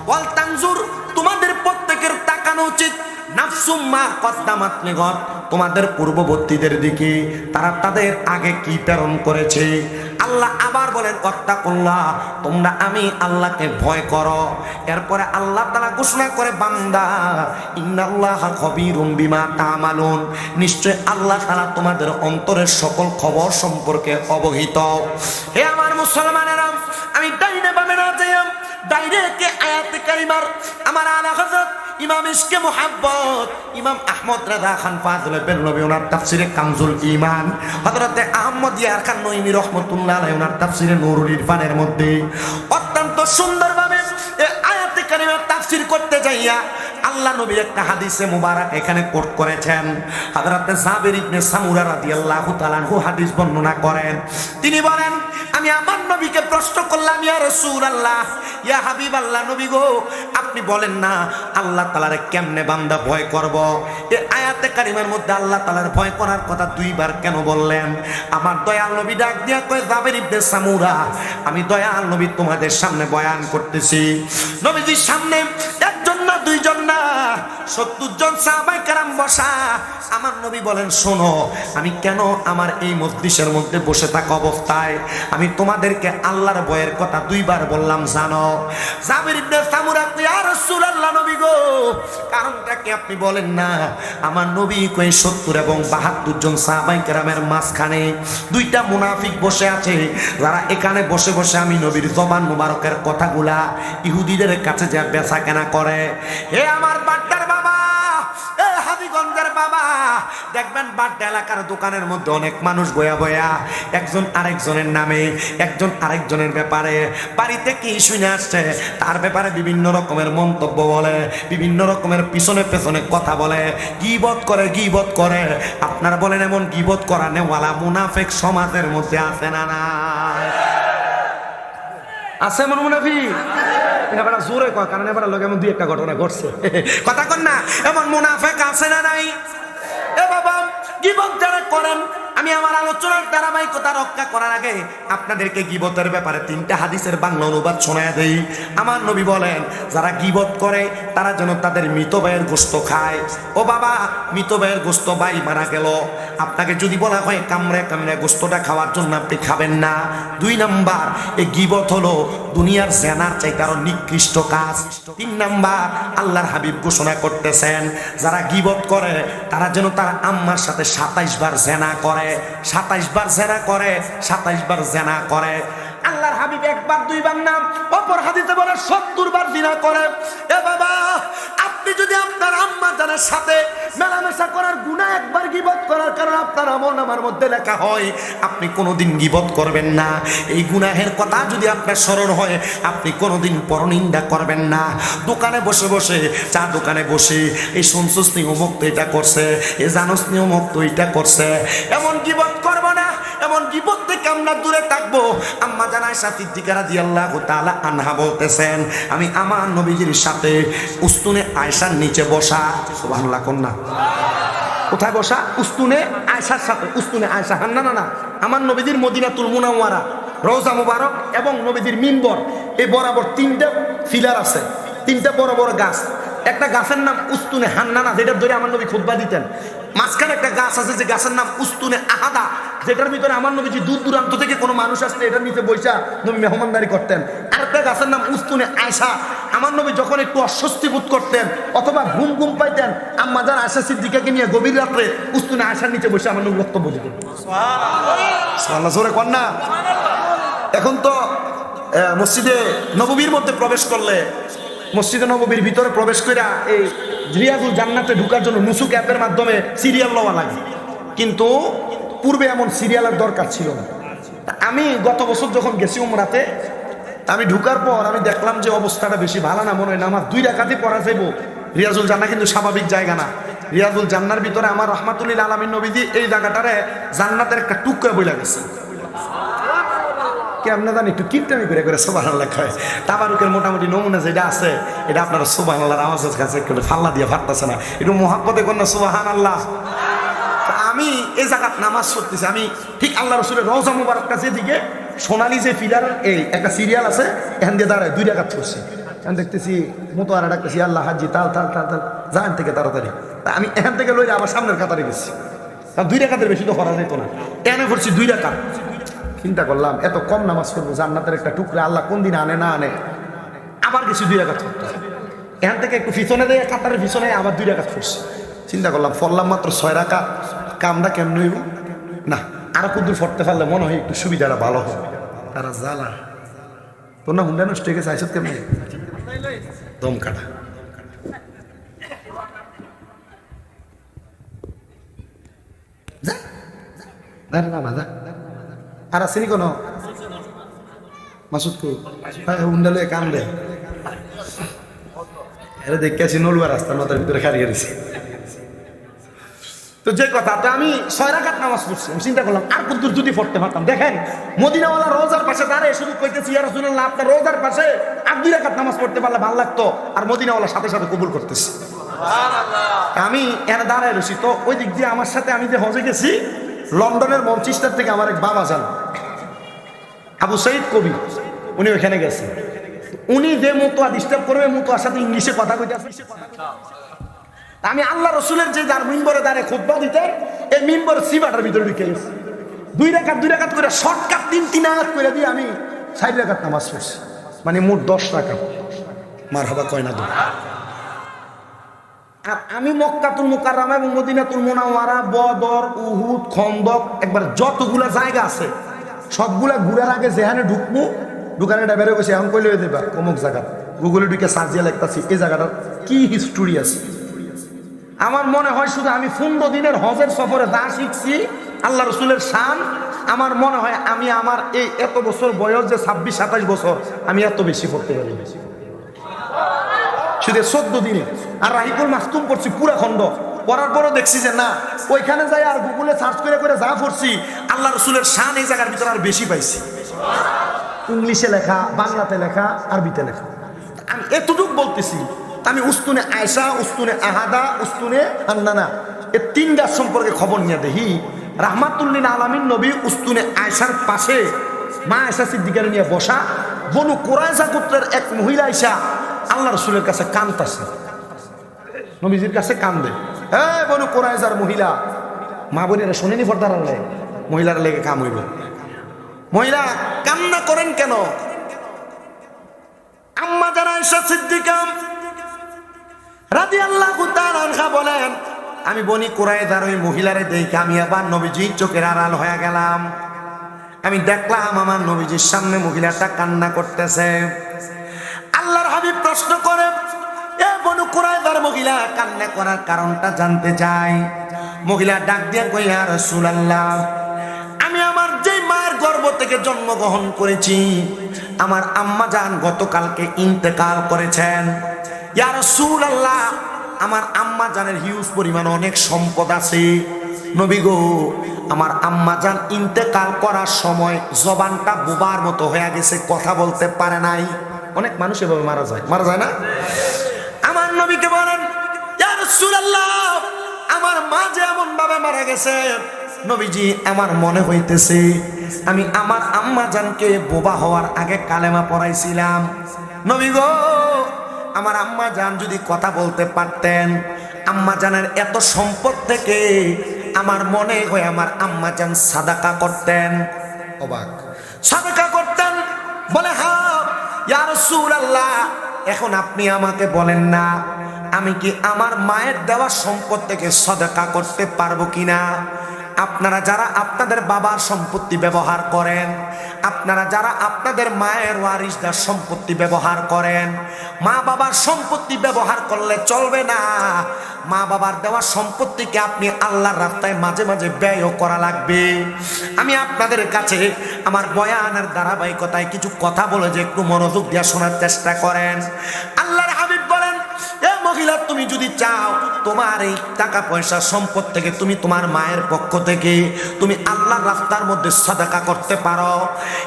ওয়াল তানজুর, তোমাদের প্রত্যেকের তাকানো উচিত, নাফসুম মা কদ্দামাত লিগাদ, তোমাদের পূর্ববর্তীদের দিকে তারা তাদের আগে কি প্রেরণ করেছে। আল্লাহ আবার বলেন ওয়াত্তাকুল্লাহ, তোমরা আমি আল্লাহকে ভয় করো। এরপরে আল্লাহ তাআলা ঘোষণা করে, বান্দা ইন্নাল্লাহা খবীরুম বিমা তা'মালুন, নিশ্চয় আল্লাহ তাআলা তোমাদের অন্তরের সকল খবর সম্পর্কে অবহিত। হে আমার মুসলমানেরা, আমি ডাইনে বামে না যাই, ডাইরেক্ট আয়াতে কারিমার আমার আলা হযরত ইমাম ইশকে মুহাব্বত ইমাম আহমদ রাজা খান ফাজলে বেরলভী ওনার তাফসিরে কানজুল ঈমান, হযরতে আহমদ ইয়ার খান নঈমী রাহমাতুল্লাহ আলাইহি ওনার তাফসিরে নূরুল ইরফানের মধ্যে অত্যন্ত সুন্দরভাবে এই আয়াতে কারিমার তাফসির করতে যাইয়া আল্লাহ নবী একটা হাদিসে মুবারক এখানে কোট করেছেন। হযরতে জাবির ইবনে সামুরা রাদিয়াল্লাহু তাআলা আনহু হাদিস বর্ণনা করেন। তিনি বলেন, আমি আমার নবীকে প্রশ্ন করলাম, ইয়া রাসূলুল্লাহ, ইয়া হাবিবাল্লাহ, নবী গো, আপনি বলেন না আল্লাহ তাআলার কেমনে বান্দা ভয় করব? এই আয়াতে কারিমার মধ্যে আল্লাহ তাআলার ভয় করার কথা দুইবার কেন বললেন? আমার দয়াল নবী ডাক দিয়া কয়, জাবির ইবনে সামুরা, আমি দয়াল নবী তোমাদের সামনে বয়ান করতেছি। নবীজির সামনে একজন না, দুইজন না, 70 জন সাহাবায়ে কেরাম বসা। আমার নবী বলেন, শোনো, আমি কেন আমার এই মজলিসের মধ্যে বসে থাকা অবস্থায় আমি তোমাদেরকে আল্লাহর ভয়ের কথা দুইবার বললাম জানো? জাবির ইবনে সামুরা, ইয়া রাসূলুল্লাহ, নবী গো, কারণটা কি আপনি বলেন না? আমার নবী কই 70 এবং 72 জন সাহাবায়ে কেরামের মাঝখানে দুইটা মুনাফিক বসে আছে, যারা এখানে বসে বসে আমি নবীর জবান মুবারকের কথাগুলা ইহুদিদের কাছে যা বেচা কেনা করে। হে আমার বাড্ডার বাবা, এ হাবিগঞ্জের বাবা, দেখবেন বাড্ডা এলাকার দোকানের মধ্যে অনেক মানুষ বয়া বয়া একজন আরেকজনের নামে, একজন আরেকজনের ব্যাপারে বাড়িতে কি শুনে আসছে তার ব্যাপারে বিভিন্ন রকমের মন্তব্য বলে, বিভিন্ন রকমের পিছনে পেছনে কথা বলে, গীবত করে, গীবত করে। আপনারা বলেন, এমন গীবত করা নেওয়ালা মুনাফিক সমাজের মধ্যে আছে না? না আছে এমন মুনাফিক? এবারে জোরে কয়, কারণ এবারে লোক এমন দুই একটা ঘটনা ঘটছে, কথা কন না। এমন মুনাফিক আছে না নাই? এ বাবা, গীবত যারা করেন, আমি আমার আলোচনার ধারাবাহিকতা রক্ষা করার আগে আপনাদেরকে গীবতের ব্যাপারে 3টা হাদিসের বাংলা অনুবাদ শোনায় দেই। আমার নবী বলেন, যারা গীবত করে তারা যেন তাদের মৃত ভাইয়ের গোশত খায়। ও বাবা, মৃত ভাইয়ের গোশত, ভাই মারা গেল, আপনাকে যদি বলা হয় কামড়ে কামড়ে গোশতটা খাওয়ার জন্য, আপনি খাবেন না। 2 নাম্বার, এই গীবত হলো দুনিয়ার জেনার চাইতে আরো নিকৃষ্ট কাজ। 3 নাম্বার, আল্লাহর হাবিব ঘোষণা করতেছেন, যারা গীবত করে তারা যেন তার আম্মার সাথে 27 বার জেনা করে, 27 বার জেনা করে, 27 বার জেনা করে। আল্লাহর হাবিব একবার দুইবার নাম, অপর হাদিসে বলে 70 বার জিনা করে। এ বাবা, আপনি যদি আপনার আম্মা জানের সাথে মেলামেশা করার গুনাহ একবার গীবত করার কারণে আপনার আমলনামার মধ্যে লেখা হয়, আপনি কোনোদিন গীবত করবেন না। এই গুনাহের কথা যদি আপনার স্মরণ হয়, আপনি কোনোদিন পরনিন্দা করবেন না। দোকানে বসে বসে, চা দোকানে বসে, এই শুনছস নি অমুক তো এটা করছে, এ জানোস নি অমুক তো এটা করছে, এমন গীবত করব না। এমন গীবত থেকে আমরা দূরে থাকবো। আম্মা জান আয়েশা সিদ্দিকা রাদিয়াল্লাহু তাআলা আনহা বলতেছেন, আমি আমার নবীজির সাথে উস্তুনে আয়েশার নিচে বসা। সুবহানাল্লাহ কন্যা, কোথায় বসা? উস্তুনে আয়েশার সাথে। উস্তুনে আয়েশা, না না না, আমার নবীজির মদিনাতুল মুনাওয়ারা রওজা মুবারক এবং নবীজির মিম্বর, এই বরাবর 3টা ফিলার আছে, 3টা বড় বড় গাছ। একটা গাছের নাম উস্তুনে হান্নানা, যেটার ধরে আমার নবী খুতবা দিতেন। মাঝখানে একটা গাছ আছে যে গাছের নাম উস্তুনে আহাদা, যেটার ভিতরে আমার নবীজি দূর দূরান্ত থেকে কোনো মানুষ আসলে এটার নিচে বৈশা নবী মেহমানদারি করতেন। আরেকটা গাছের নাম উস্তুনে আয়সা, আমার নবী যখন একটু অস্বস্তি বোধ করতেন অথবা ঘুম ঘুম পাইতেন, আম্মা যান আয়সা সিদ্দিকাকে নিয়ে গভীর রাত্রে উস্তুনে আয়সার নিচে বসে আমার নবী বক্তব্য দিতেন। সুবহানাল্লাহ, জোরে কর না। এখন তো মসজিদে নববীর মধ্যে প্রবেশ করলে, মসজিদে নববীর ভিতরে প্রবেশ করে এই রিয়াজুল জান্নাতে ঢুকার জন্য নুসুক অ্যাপের মাধ্যমে সিরিয়াল লওয়া লাগে, কিন্তু পূর্বে এমন সিরিয়ালের দরকার ছিল না। আমি গত বছর যখন গেছি উমরাতে, আমি ঢুকার পর আমি দেখলাম যে অবস্থাটা বেশি ভালো না, মনে হয় না আমার 2 রাকাতে পড়া যাইব। রিয়াজুল জান্নাহ কিন্তু স্বাভাবিক জায়গা না। রিয়াজুল জান্নার ভিতরে আমার রহমাতুল্লিল আলামিন নবীজি এই জায়গাটারে জান্নাতের একটা টুকরা বইলা গেছে। কেমনে জানি একটু কিপটামি করে করে সুবহানাল্লাহ কয়। তাবারুকের মোটামুটি নমুনা যেটা আছে এটা আপনারা সুবহানাল্লাহর আওয়াজের কাছে একটু ফাল্লা দিয়ে ফাটতেছে না, একটু মুহাব্বতে কোন সুবহানাল্লাহ। আমি এই জায়গাত নামাজ পড়তেছি, আমি ঠিক আল্লাহ রসুলের রওজা মুবারক কাছে দিকে সোনালি যে পিলার এই একটা সিরিয়াল আছে, এখান দিয়ে দাঁড়ায় 2 রাকাত পড়ছি। এখন দেখতেছি মতো আর ডাকতেছি আল্লাহ হাজি তাল তাল তাল তাল জান থেকে তাড়াতাড়ি। আমি এখান থেকে লইলে আবার সামনের কাতারে গেছি, কারণ 2 রাকাতের বেশি তো করা যেত না। এখানে পড়ছি 2 রাকাত। চিন্তা করলাম এত কম নামাজ পড়বো, জান্নাতের একটা টুকরা আল্লাহ কোন দিন আনে না আনে। আবার কিছু 2 রাকাত পড়তে, এখান থেকে একটু পিছনে দেয় কাতারের পিছনে আবার 2 রাকাত পড়ছি। চিন্তা করলাম পড়লাম মাত্র 6 রাকাত, কামটা কেমন হইব না, আরো কুদ্দুর পড়তে পারলে মনে হয় একটু সুবিধাটা ভালো হবে। তারা জ্বালা তোর না হুন্ডা নষ্ট হয়ে গেছে, আইসত কেমন দম কাটা। আর আসেনি কোনো মাসুদ হুন্ডা লয়ে কান দেয়, এটা দেখে আসি নলুয়া রাস্তা নতার ভিতরে খারিয়ে দিছি। তো যে কথা, তো আমি 6 রাকাত নামাজ পড়ছি। আমি চিন্তা করলাম আর কুদ্দুর যদি পড়তে পারতাম। দেখেন মদিনাওয়ালা রোজার পাশে দাঁড়িয়ে শুধু কইতেছি ইয়া রাসূলুল্লাহ আপনার রোজার পাশে আর 2 রাকাত নামাজ পড়তে পারলে ভালো লাগতো, আর মদিনাওয়ালার সাথে সাথে কবুল করতেছি। আমি এখানে দাঁড়ায় রয়েছি, তো ওই দিক দিয়ে আমার সাথে আমি যে হজে গেছি লন্ডনের মঞ্চিস্টার থেকে আমার এক বাবা যান আবু সাইদ কবি, উনি ওইখানে গেছে। উনি যে মতো ডিস্টার্ব করবে মতোয়ার সাথে ইংলিশে কথা কইতে, আমি আল্লাহ রসুলের যে যার মিম্বরে দাঁড়িয়ে খুতবা দিতেন এই মিম্বর সিবাটার ভিতরে ঢুকে গেছি। 2 রাকাত করে শর্টকাট 3 আয়াত করে দিয়ে আমি 4 রাকাত নামাজ পড়ছি, মানে মোট 10 রাকাত। মারহাবা কয় না। আর আমি মক্কাতুল মুকাররমা এবং মদিনাতুল মুনাওয়ারা, বদর, উহুদ, খন্দক, একবার যতগুলা জায়গা আছে সবগুলা ঘুরার আগে যেখানে ঢুকবো দোকানে বেরো গেছে এখন কইলে দেবা অমুক জায়গা গুগলে ঢুকে সার্চ দিয়ে লিখতাছি এই জায়গাটার কি হিস্টোরি আছে। আমার মনে হয় শুধু আমি 15 দিনের হজের সফরে যা শিখছি আল্লাহ রসুলের শান, আমার মনে হয় আমি আমার এই এত বছর বয়স যে 26-27 বছর আমি এত বেশি পড়তে পারি শুধু 14 দিনে। আর রাহিকুল মাখতুম পড়ছি পুরা খণ্ড, পড়ার পরও দেখছি যে না ওইখানে যাই আর গুগলে সার্চ করে করে যা পড়ছি আল্লাহ রসুলের শান এই জায়গার ভিতরে আর বেশি পাইছি। ইংলিশে লেখা, বাংলাতে লেখা, আরবিতে লেখা। আমি এতটুকু বলতেছি, আমি উস্তুনে আয়সা, উস্তুনে আহাদা, উস্তুনে হান্নানা এই 3 গাছ সম্পর্কে খবর নিয়ে দেখি রাহমাতুল্লিল আলামিন নবী উস্তুনে আয়সার পাশে মা আয়সা সিদ্দিকার নিয়ে বসা, বনু কুরাইজা গোত্রের এক মহিলা আয়সা আল্লাহ রসুলের কাছে কাঁদতেছে, নবীজির কাছে কান্দে। হ্যাঁ বনু কুরাইজার মহিলা, মা বোনেরা শোনেনি পর্দার আড়ালে, মহিলার লেগে কাম হইব। মহিলা কান্না করেন কেন? আম্মা যারা আয়েশা সিদ্দিকা রাদিয়াল্লাহু তাআলা আনহা বলেন, আমি বনি কুরাইজার ওই মহিলারে দেখে আমি আবার নবীজির চোখের আড়াল হয়ে গেলাম। আমি দেখলাম আমার নবীজির সামনে মহিলাটা কান্না করতেছে। আল্লাহর হাবিব প্রশ্ন করে, এ বনু কুরাইজার মহিলা কান্না করার কারণটা জানতে চাই। মহিলা ডাক দিয়ে কই, ইয়া রাসূলুল্লাহ, আমি আমার যে মায়ের গর্ভ থেকে জন্মগ্রহণ করেছি আমার আম্মা জান গতকালকে ইন্তেকাল করেছেন। ইয়া রাসূলুল্লাহ, আমার আম্মা জানের হিউজ পরিমাণ অনেক সম্পদ আছে। নবী গো, আমার আম্মা জান ইন্তেকাল করার সময় জবানটা বোবার মতো হয়ে গেছে, কথা বলতে পারে নাই। অনেক মানুষ এভাবে মারা যায় না? আমার নবীকে বলেন, ইয়া রাসূলুল্লাহ, আমার মা যে এমন ভাবে মারা গেছে নবীজি আমার মনে হইতেছে আমি আমার আম্মা জানকে বোবা হওয়ার আগে কালেমা পড়াইছিলাম। নবী গো, আমার আম্মা জান যদি কথা বলতে পারতেন, আম্মা জানের এত সম্পদ থেকে আমার মনে হয় আমার আম্মা জান সাদাকা করতেন। অবাক, সাদাকা করতেন। বলে হ্যাঁ ইয়া রাসূলুল্লাহ, এখন আপনি আমাকে বলেন না আমি কি আমার মায়ের দেওয়া সম্পদ থেকে সাদাকা করতে পারবো কিনা? আপনারা যারা আপনাদের বাবার সম্পত্তি ব্যবহার করেন, আপনারা যারা আপনাদের মায়ের ওয়ারিসদার সম্পত্তি ব্যবহার করেন, মা বাবার সম্পত্তি ব্যবহার করলে চলবে না। মা বাবার দেওয়া সম্পত্তিকে আপনি আল্লাহর রাস্তায় মাঝে মাঝে ব্যয়ও করা লাগবে। আমি আপনাদের কাছে আমার বয়ানের ধারাবাহিকতায় কিছু কথা বলে যে একটু মনোযোগ দিয়ে শোনার চেষ্টা করেন। আল্লাহর হাবিব বলেন, এ মহিলা, তুমি যদি চাও তোমার এই টাকা পয়সা সম্পদ থেকে তুমি তোমার মায়ের পক্ষ থেকে তুমি আল্লাহর রাস্তার মধ্যে সাদাকা করতে পারো।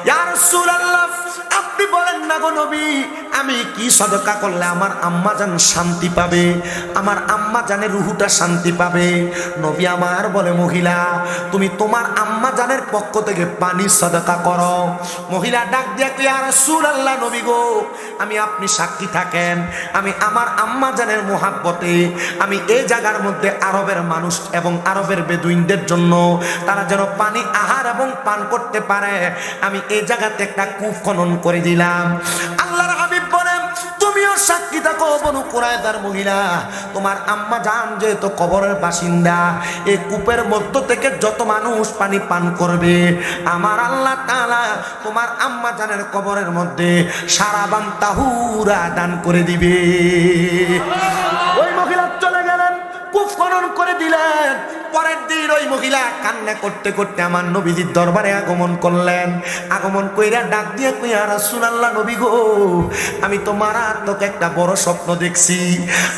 ইয়া রাসূলুল্লাহ, আপনি বলেন না গো নবী, আমি কি সাদাকা করলে আমার আম্মা জান শান্তি পাবে, আমার আম্মা জানের রুহুটা শান্তি পাবে? নবী আমার বলে, মহিলা তুমি তোমার আম্মা জানের পক্ষ থেকে পানি সাদাকা করো। মহিলা ডাক দিয়া কই, ইয়া রাসূলুল্লাহ, নবী গো, আমি আপনি সাক্ষী থাকেন, আমি আমার আম্মা জানের মোহাব্বতে আমি এই জায়গার মধ্যে আরবের মানুষ এবং আরবের বেদুইনদের জন্য তারা যেন পানি আহার এবং পান করতে পারে, আমি এই জায়গাতে একটা কূপ খনন করে দিলাম। আল্লাহর হাবিব বলেন, তুমিও সাক্ষী থাকো বনু কুরায়দার মহিলা, তোমার আম্মা জান যেহেতু কবরের বাসিন্দা, এই কূপের মধ্য থেকে যত মানুষ পানি পান করবে আমার আল্লাহ তাআলা তোমার আম্মা জানের কবরের মধ্যে সারাবান তাহুরা দান করে দিবে। ওই মহিলা চলে গেলেন, কূপ খনন করে দিলেন। পরের দিন ওই মহিলা কান্না করতে করতে আমার নবীজির দরবারে আগমন করলেন। আগমন কইরা ডাক দিয়ে কই, ইয়া রাসূলুল্লাহ, নবী গো, আমি তো মারাত্মক একটা বড় স্বপ্ন দেখছি।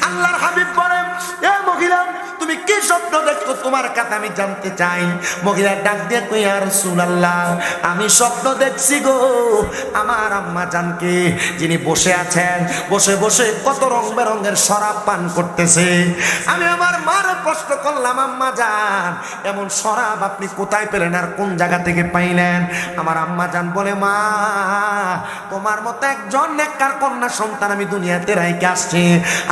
আল্লাহর হাবিব বলেন, এ মহিলা, তুমি কি স্বপ্ন দেখছো তোমার কাছে আমি জানতে চাই। মহিলা ডাক দিয়ে কই, ইয়া রাসূলুল্লাহ, আমি স্বপ্ন দেখছি গো, আমার আম্মা জানকে যিনি বসে আছেন, বসে বসে কত রং বেরঙের শরাব পান করতেছে। আমি আমার মার প্রশ্ন করলাম, আম্মা জান, এমন শরাব আপনি কোথায় পেলেন আর কোন জায়গা থেকে পাইলেন? আমার আম্মা জান বলে, মা, তোমার মতো একজন নেককার কন্যা সন্তান আমি দুনিয়াতে রাইখে আসছি,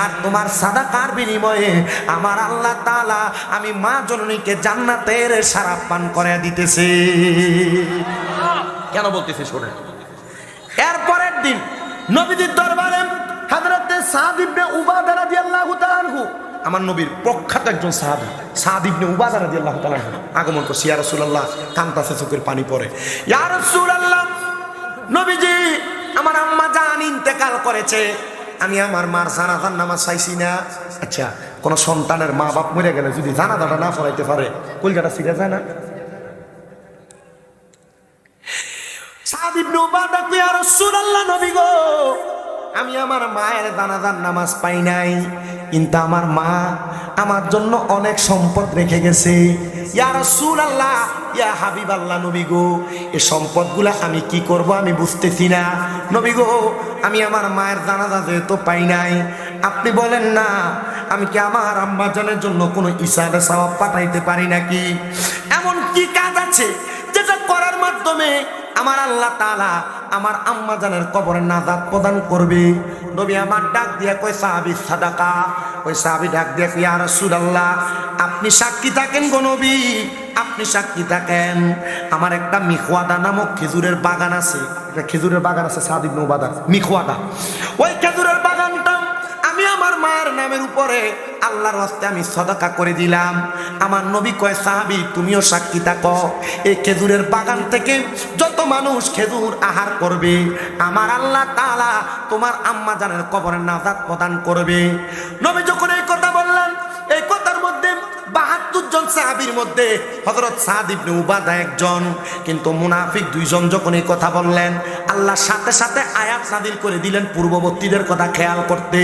আর তোমার সাদাকার বিনিময়ে আমার আল্লাহ তাআলা আমি মা জননীকে জান্নাতের শরাব পান করে দিতেছে। কেন বলতেছে শোনেন। এরপরের দিন নবীজির দরবারে হযরতে সাদ ইবনে উবাদা রাদিয়াল্লাহু তাআলা আনহু, আমার নবীর প্রখ্যাত একজন সাহাবী সাদ ইবনে উবাদা রাদিয়াল্লাহু তাআলা আনহু আগমন করছে। ইয়া রাসূলুল্লাহ, কান্তাছে, চোখের পানি পড়ে। ইয়া রাসূলুল্লাহ, নবীজি, আমার আম্মা জান ইন্তেকাল করেছে, আমি আমার মার জানাজার নামাজ চাইছি না। আচ্ছা, কোন সন্তানের মা বাপ মরে গেলে যদি জানাজাটা না পড়াইতে পারে, কলজাটা ছিঁড়ে যায় না? সাদ ইবনে উবাদা কই, ইয়া রাসূলুল্লাহ, নবী গো, আমি আমার মায়ের জানাজার নামাজ পাই নাই, কিন্তু আমার মা আমার জন্য অনেক সম্পদ রেখে গেছে। ইয়া রাসূলুল্লাহ, ইয়া হাবিবাল্লাহ, নবী গো, এই সম্পদগুলা আমি কি করব আমি বুঝতেছি না। নবী গো, আমি আমার মায়ের জানাজা যেহেতু পাই নাই, আপনি বলেন না আমি কি আমার আম্মা জানের জন্য কোনো ইসালে সওয়াব পাঠাইতে পারি নাকি? এমন কি কাজ আছে যেটা করার মাধ্যমে আমার আল্লাহ তাআলা আমার আম্মা জানের কবরে নাজাত প্রদান করবে? নবী আমার ডাক দিয়া কই, সাহাবী সাদাকা। ওই সাহাবী ডাক দিয়া কই, ইয়া রাসূলুল্লাহ, আপনি সাক্ষী থাকেন গো নবী, আপনি সাক্ষী থাকেন। আমার একটা মিখওয়াদা নামক খেজুরের বাগান আছে, একটা খেজুরের বাগান আছে সাদ ইবনে উবাদা, মিখওয়াদা। ওই খেজুরের বাগানটা আমি আমার মায়ের নামের উপরে আল্লাহর রাস্তায় আমি সাদাকা করে দিলাম। আমার নবী কয়, সাহাবী তুমিও সাক্ষী থাকো, এই খেজুরের বাগান থেকে যত মানুষ খেজুর আহার করবে আমার আল্লাহ তাআলা তোমার আম্মা জানের কবরে নাজাত প্রদান করবে। নবী যখন এই কথা বললেন, এই কথার মধ্যে ৭২ জন সাহাবীর মধ্যে হযরত সাদ ইবনে উবাদা একজন, কিন্তু মুনাফিক 2 জন যখন এই কথা বললেন, আল্লাহ সাথে সাথে আয়াত নাযিল করে দিলেন পূর্ববর্তীদের কথা খেয়াল করতে।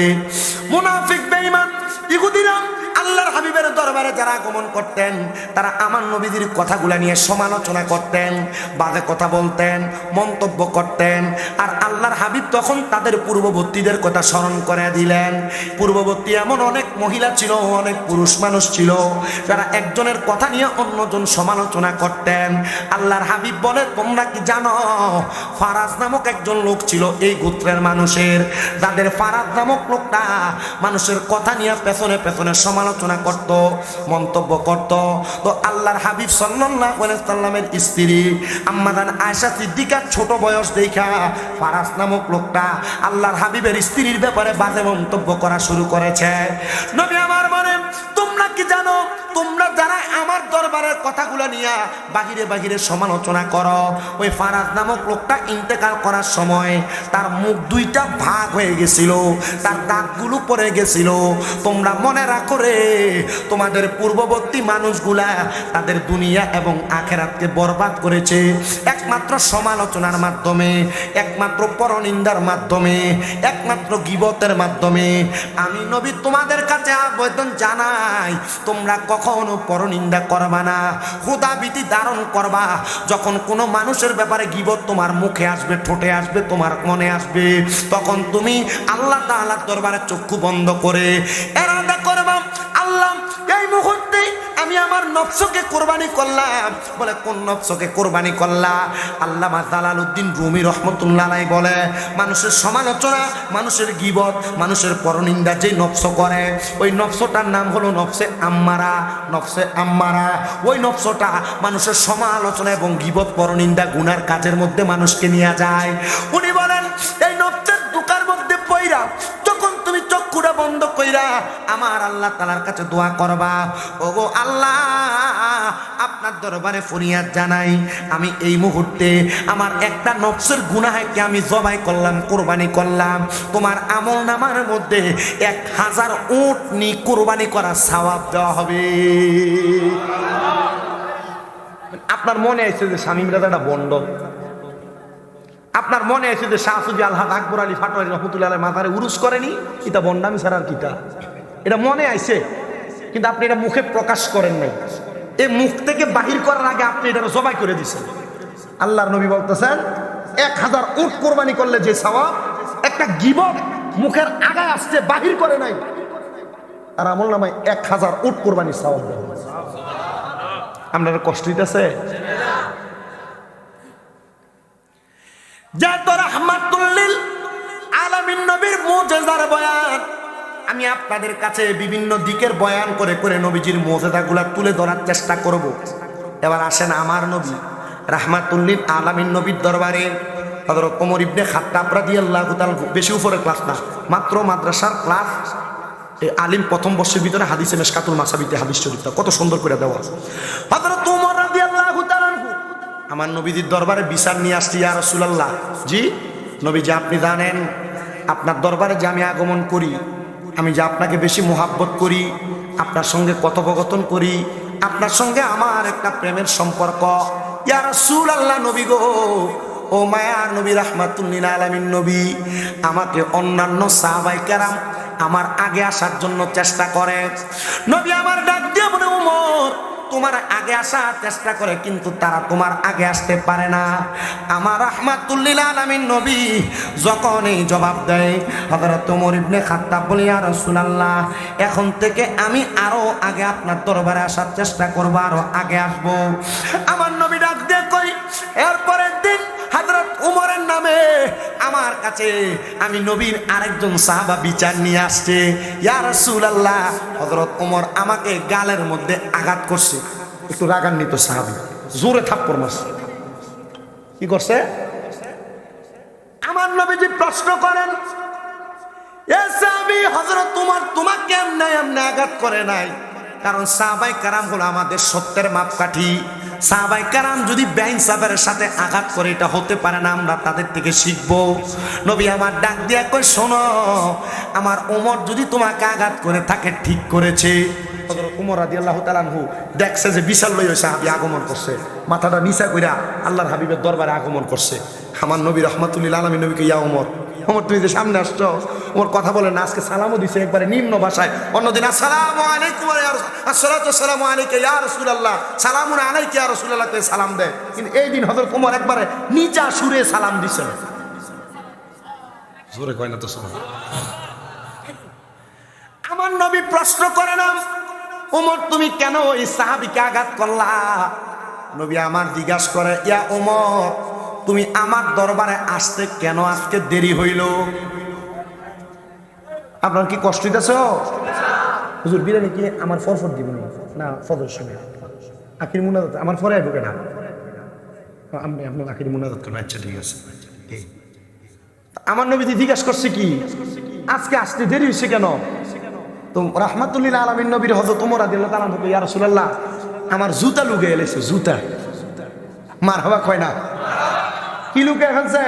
মুনাফিক বেঈমান ইহুদিরা আল্লাহর হাবিবের দরবারে যারা আগমন করতেন তারা আমার নবীজির কথাগুলা নিয়ে সমালোচনা করতেন, বাজে কথা বলতেন, মন্তব্য করতেন। আর আল্লাহর হাবিব তখন তাদের পূর্ববর্তীদের কথা স্মরণ করে দিলেন। পূর্ববর্তী এমন অনেক মহিলা ছিল, অনেক পুরুষ মানুষ ছিল যারা একজনের কথা নিয়ে অন্যজন সমালোচনা করতেন। আল্লাহর হাবিব বলে, তোমরা কি জানো ফারাজ নামক একজন লোক ছিল এই গোত্রের মানুষের, যাদের ফারাজ নামক লোকটা মানুষের কথা নিয়ে পেছনে পেছনে সমালোচনা করত, মন্তব্য করত। তো আল্লাহর হাবিব সাল্লাল্লাহু আলাইহি সাল্লামের স্ত্রী আম্মা জান আয়েশা সিদ্দিকার ছোট বয়স দেখা ফারাজ নামক লোকটা আল্লাহর হাবিবের স্ত্রীর ব্যাপারে বাজে মন্তব্য করা শুরু করেছে। নবী আমার বলেন, তোমরা কি জানো তোমরা যারা আমার দরবারের কথাগুলো নিয়ে বাহিরে বাহিরে সমালোচনা করো, ওই ফারাজ নামক লোকটা ইন্তেকাল করার সময় তার মুখ দুইটা ভাগ হয়ে গেছিল, তার দাঁতগুলো পড়ে গেছিল। তোমরা মনে রাখো রে, তোমাদের পূর্ববর্তী মানুষগুলা তাদের দুনিয়া এবং আখেরাতকে বরবাদ করেছে একমাত্র সমালোচনার মাধ্যমে, একমাত্র পরনিন্দার মাধ্যমে, একমাত্র গীবতের মাধ্যমে। আমি নবী তোমাদের কাছে আবেদন জানাই, তোমরা কখনো পরনিন্দা করবা না, খোদাভীতি ধারণ করবা। যখন কোনো মানুষের ব্যাপারে গীবত তোমার মুখে আসবে, ঠোঁটে আসবে, তোমার মনে আসবে, তখন তুমি আল্লাহ তাআলার দরবারে চক্ষু বন্ধ করে এরাদা করবা, আল্লাহ এই মুহূর্তে আমি আমার নফসকে কোরবানি করলাম। বলে, কোন নফসকে কোরবানি করলা? আল্লামা জালালউদ্দিন রুমি রহমতুল্লাহ আলাইহি বলে, মানুষের সমালোচনা, মানুষের গীবত, মানুষের পরনিন্দা যে নফস করে, ওই নফসটার নাম হলো নফসে আম্মারা। নফসে আম্মারা ওই নফসটা মানুষের সমালোচনা এবং গীবত, পরনিন্দা, গুনার কাজের মধ্যে মানুষকে নিয়ে যায়। উনি বলেন, এই নফসের দুকার মধ্যে পইরা যখন তুমি চক্ষুটা বন্ধ কইরা আমার আল্লাহ তাআলার কাছে দোয়া করবা, ওগো আল্লাহ আপনার দরবারে ফরিয়াদ জানাই, আমি এই মুহূর্তে আমার একটা নফসের গুনাহকে আমি জবাই করলাম, কোরবানি করলাম, তোমার আমল নামার মধ্যে 1000 উটনি কোরবানি করা সওয়াব দেওয়া হবে। আপনার মনে আছে যে শামীম রাজাটা বন্ড, আপনার মনে আছে যে শাহসুফি আলহাজ আকবর আলী ফাটোয়ারি রহমতুল্লাহ আলাইহির মাজারে উরুস করেনি, এটা বন্ডামি ছাড়া আর কিটা? এটা মনে আইছে, কিন্তু আপনি এটা মুখে প্রকাশ করেন নাই। এই মুখ থেকে বাহির করার আগে আপনি এটা জবাই করে দিয়েছেন। আল্লাহর নবী বলতেছেন, 1000 উট কোরবানি করলে যে সওয়াব, একটা গীবত মুখের আগায় আসছে, বাহির করে নাই, আর আমল নামায় 1000 উট কোরবানির সওয়াব দেওয়া। আপনার কষ্ট হইতেছে? যেহেতু রাহমাতুল লিল আলামিন নবীর মুজিজার বয়ান, আমি আপনাদের কাছে বিভিন্ন দিকের বয়ান করে করে নবীজির মুজিজাগুলো তুলে ধরার চেষ্টা করব। এবার আসেন আমার নবী রাহমাতুল লিল আলামিন নবীর দরবারে হযরত ওমর ইবনে খাত্তাব রাদিয়াল্লাহু তাআলা, বেশি উপরে ক্লাস না, মাত্র মাদ্রাসার ক্লাস। এই আলিম প্রথম বর্ষের ভিতরে হাদিসে মেশকাতুল মাসাবিতে হাদিস শরীফটা কত সুন্দর করে দেওয়া। হযরত ওমর রাদিয়াল্লাহু তাআলা আমার নবীজির দরবারে বিচার নিয়ে আসছি, ইয়া রাসূলুল্লাহ, জি নবীজি আপনি জানেন আপনার দরবারে যে আমি আগমন করি, আমি যে আপনাকে বেশি মোহাব্বত করি, আপনার সঙ্গে কথোপকথন করি, আপনার সঙ্গে আমার একটা প্রেমের সম্পর্ক। ইয়া রাসূলুল্লাহ, নবী গো, ও মায়ার নবী রাহমাতুল লিল আলামিন নবী, আমাকে অন্যান্য সাহাবায়ে কেরাম আমার আগে আসার জন্য চেষ্টা করে। নবী আমার ডাক দিয়ে বলে, ওমর তোমার আগে আসার চেষ্টা করে, কিন্তু তারা তোমার আগে আসতে পারে না। আমার রাহমাতুল লিল আলামিন নবী যখন এই জবাব দেয়, হযরত ওমর ইবনে খাত্তাব বলে, ইয়া রাসূলুল্লাহ, এখন থেকে আমি আরো আগে আপনার দরবারে আসার চেষ্টা করব, আরো আগে আসব। আমার নবী ডাক দিয়ে কই, এরপরের দিন হযরত ওমরের নামে আমার কাছে আমি নবীর আরেকজন সাহাবা বিচার নিয়ে আসছে। ইয়া রাসূলুল্লাহ, হযরত ওমর আমাকে গালের মধ্যে আঘাত করছে। একটু রাগান্বিত সাহাবী, জোরে থাপ্পড় মারছে। কি করছে? আমার নবীজি প্রশ্ন করেন, এ সাহাবী হযরত ওমর তোমাকে এমনি এমনি আঘাত করে নাই? কারণ সাহাবায়ে কেরাম হলো আমাদের সত্যের মাপকাঠি। সাহাবায়ে কেরাম যদি বেইনসাফের সাথে আঘাত করে, এটা হতে পারে না, আমরা তাদের থেকে শিখবো। নবী আমার ডাক দিয়া কই, শোনো, আমার ওমর যদি তোমাকে আঘাত করে থাকে ঠিক করেছে। হযরত ওমর রাদিয়াল্লাহু তাআলা আনহু দেখছে যে বিশাল লই সাহাবী আগমন করছে, মাথাটা নিচা কইরা আল্লাহর হাবিবের দরবারে আগমন করছে। আমার নবী রাহমাতুল লিল আলামিন নবীকে, ইয়া ওমর, ওমর তুমি যে সামনে আসছো, ওর কথা বলে না, আজকে সালামও দিছে একবারে নিম্ন ভাষায়। অন্যদিন আসসালামু আলাইকুম আসসালাতু ওয়াসসালামু আলাইকা ইয়া রাসূলুল্লাহ, সালামুন আলাইকা ইয়া রাসূলুল্লাহ কে সালাম দেয়। কিন্তু এই দিন হযরত ওমর একবারে নিচা সুরে সালাম দিছেন। জোরে কয় না তো সুবহানাল্লাহ। আমার নবী প্রশ্ন করে না, ওমর তুমি কেন ওই সাহাবীকে আঘাত করলা? নবী আমার জিজ্ঞাসা করে, ইয়া ওমর তুমি আমার দরবারে আসতে কেন আজকে দেরি হইল? আপনার কি কষ্ট হইতেছে? হুজুর বিরিয়ানি কি আমার ফরফর দিবেন না ফজর সময় আখির মুনাজাত আমার পরে ঢুকে না, আপনি আপনার আখির মুনাজাত করবেন। আচ্ছা ঠিক আছে। আমার নবী জিজ্ঞাসা করছে কি আজকে আসতে দেরি হয়েছে কেন? তো রাহমাতুল্লিল আলামিন নবীর হযরত ওমর রাদিয়াল্লাহু তাআলা বলে, ইয়া রাসূলুল্লাহ আমার জুতা লুকে এলেছে, জুতা। মারহাবা কয় না? কি লুকে ফেলছে?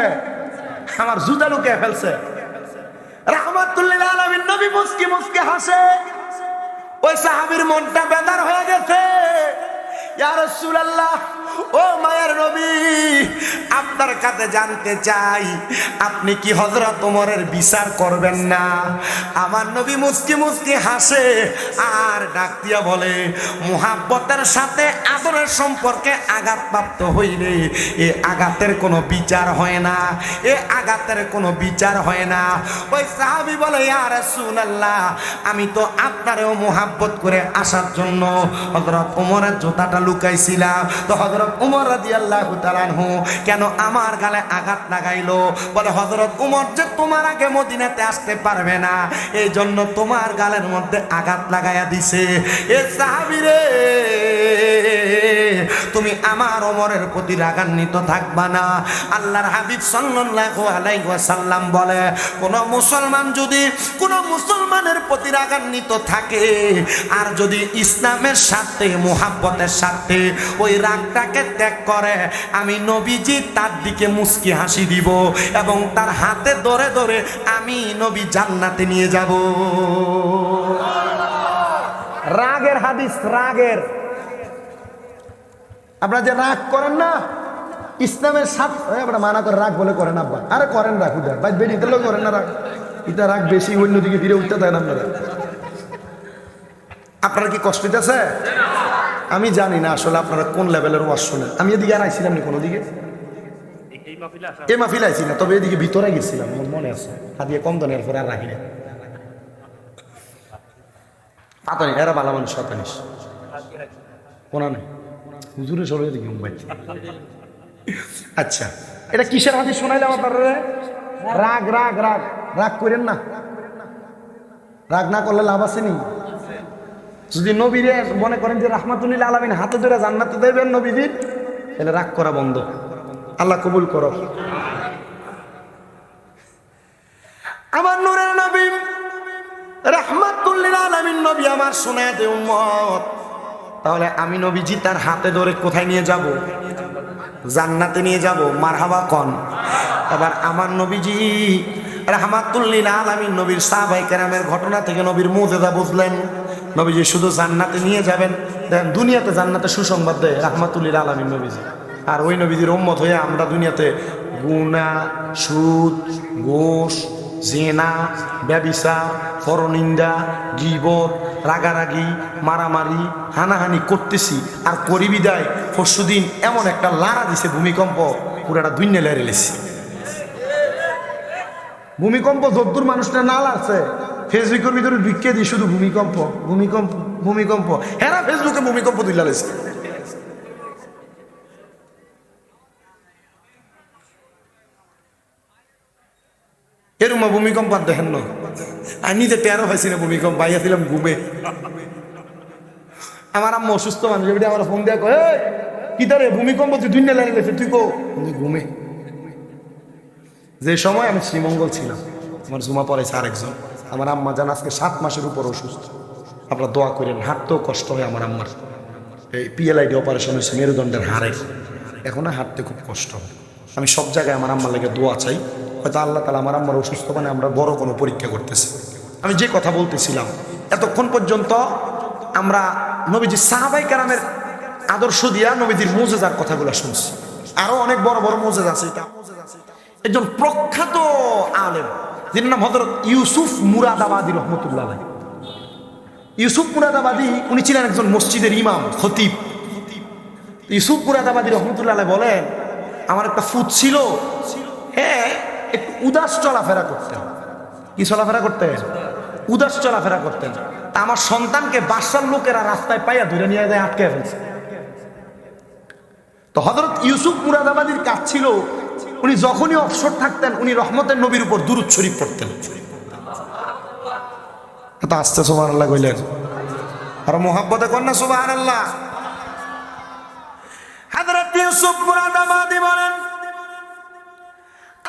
আমার জুতা লুকে ফেলছে। রাহমাতুল্লিল আলামিন নবী মুস্কি মুস্কি হাসে। ওই সাহাবীর মনটা বেদার হয়ে গেছে। ইয়া রাসূলুল্লাহ, ও মায়ের নবী, আপনার কাছে জানতে চাই আপনি কি হযরত ওমরের বিচার করবেন না? আমার নবী মুস্কি মুস্কি হাসে আর ডাক দিয়া বলে, মুহাব্বতের সাথে আদরের সম্পর্কে আঘাতপ্রাপ্ত হইলে এ আঘাতের কোনো বিচার হয় না, এ আঘাতের কোনো বিচার হয় না। ওই সাহাবী বলে, ইয়া রাসূলুল্লাহ আমি তো আপনারেও মুহাব্বত করে আসার জন্য হযরত ওমরের জুতাটা লুকাইছিলাম। তো হযরত ওমর রাদিয়াল্লাহু তাআলা আনহু কেন আমার গালে আঘাত লাগাইলো? বলে হযরত ওমর যে তোমার আগে মদিনাতে আসতে পারবে না, এই জন্য তোমার গালের মধ্যে আঘাত লাগাইয়া দিছে। এ সাহাবী রে, তুমি আমার ওমরের প্রতি রাগান্বিত থাকবা না। আল্লাহর হাবিব সাল্লাল্লাহু আলাইহি ওয়াসাল্লাম বলে, কোন মুসলমান যদি কোন মুসলমানের প্রতি রাগান্বিত থাকে আর যদি ইসলামের সাথে মুহাব্বতের সাথে ওই রাগটাকে ত্যাগ করে, আমি নবীজি তার দিকে মুস্কি হাসি দিব এবং তার হাতে ধরে ধরে আমি নবী জান্নাতে নিয়ে যাব। রাগের হাদিস, রাগের। আপনারা যে রাগ করেন না ইসলামের সাথে, মানা করে রাগ বলে করেন আব্বা, আরে করেন রাগ উঠে ভাই বেরিয়ে লোক করেন না রাগ, এটা রাগ বেশি অন্যদিকে ফিরে উঠতে দেয় না আপনারা। আপনারা কি কষ্ট হইতেছে? আমি জানি না আসলে আপনারা কোন লেভেলের ওয়াজ শোনেন। আমি এদিকে আর আইছিলাম না কোনো দিকে, এই মাহফিল আইছি না, তবে এদিকে ভিতরে গেছিলাম, আমার মনে আছে। হাতিয়ে কম দনের পরে আর রাখি না, পাতা নেই, এরা ভালো মানুষ পাতানিস কোনা নেই হুজুরে সরে দিকে মুম্বাই। আচ্ছা, এটা কিসের হাদিস শোনাইলাম আপনারা? রাগ রাগ রাগ রাগ করেন না, রাগ না করলে লাভ আছে নি? যদি নবীরে মনে করেন যে রাহমাতুল্লিল আলামিন হাতে ধরে জান্নাতে দেবেন নবীজির, তাহলে রাগ করা বন্ধ। আল্লাহ কবুল করো। আমার নূরের নবী রাহমাতুল্লিল আলামিন নবী আমার শোনায় দে উম্মত, তাহলে আমি নবীজি তার হাতে ধরে কোথায় নিয়ে যাব? জান্নাতে নিয়ে যাব। মারহাবা কোন? এবার আমার নবীজি রাহমাতুল্লিল আলামিন নবীর সাহাবায়ে কেরামের ঘটনা থেকে নবীর মুজিজা বুঝলেন। নবীজি শুধু জান্নাতে নিয়ে যাবেন, দেখেন দুনিয়াতে জান্নাতে সুসংবাদ দেয় রাহমাতুল্লিল আলামিন নবীজি। আর ওই নবীজির উম্মত হয়ে আমরা দুনিয়াতে গুনাহ, সুদ, ঘুষ, জেনা, ব্যভিচার, পরনিন্দা, গীবত, রাগারাগি, মারামারি, হানাহানি করতেছি। আর করি বিদায় পরশুদিন এমন একটা লাড়া দিছে ভূমিকম্প, পুরাটা দুইনে লেড়ে লেছি। ভূমিকম্প যদ্দুর মানুষটা না লাগছে, ফেসবুকের ভিতরে বিক্ষে দিই শুধু ভূমিকম্প ভূমিকম্প ভূমিকম্প, হেরা ফেসবুকে ভূমিকম্প তুলে লেছে। এরকম ভূমিকম্প আর দেখেন না, আর নিজে টেরো হয়েছি না ভূমিকম্প, বাইয়াছিলাম ঘুমে। আমার আম্মা অসুস্থ মানুষ, আমার ফোন দেওয়া কয়ে কি ধরে ভূমিকম্প তুই দুনিয়া লাগে গেছে, তুই কো ঘুমে। যে সময় আমি শ্রীমঙ্গল ছিলাম, আমার জুমা পড়েছে আরেকজন, আমার আম্মা জান আজকে 7 মাসের উপর অসুস্থ। আপনারা দোয়া করেন, হাঁটতেও কষ্ট হয় আমার আম্মার, এই পিএলআইডি অপারেশন হয়েছে মেরুদণ্ডের হাড়ের, এখন হাঁটতে খুব কষ্ট হয়। আমি সব জায়গায় আমার আম্মার লেগে দোয়া চাই, হয়তো আল্লাহ তালা আমার আম্মার অসুস্থ মানে আমরা বড় কোনো পরীক্ষা করতেছি। আমি যে কথা বলতেছিলাম, এতক্ষণ পর্যন্ত আমরা নবীজি সাহাবায়ে কেরামের আদর্শ দিয়া নবীজির মুজিজার কথাগুলো শুনছি। আরো অনেক বড় বড় মুজিজা আছে। একজন প্রখ্যাত আলেম, যিনি নাম হযরত ইউসুফ মুরাদাবাদী রহমতুল্লাহ আলাইহি। ইউসুফ মুরাদাবাদী উনি ছিলেন একজন মসজিদের ইমাম, খতিব। ইউসুফ মুরাদাবাদী রহমতুল্লাহ আলাইহি বলেন, আমার একটা ফুত ছিল, হ্যাঁ, একটু উদাস চলাফেরা করতেন। কি চলাফেরা করতেন? উদাস চলাফেরা করতেন। তা আমার সন্তানকে বাসার লোকেরা রাস্তায় পাইয়া ধরে নিয়ে যায়, আটকে ফেলছে। তো হযরত ইউসুফ মুরাদাবাদীর কাজ ছিল, উনি যখনই অবসর থাকতেন উনি রহমতের নবীর উপর দুরূদ শরীফ পড়তেন। এত আস্তে সুবহানাল্লাহ কইলেন, আর মোহাব্বতে কর না সুবহানাল্লাহ। হযরত ইউসুফ মুরাদাবাদী বলেন,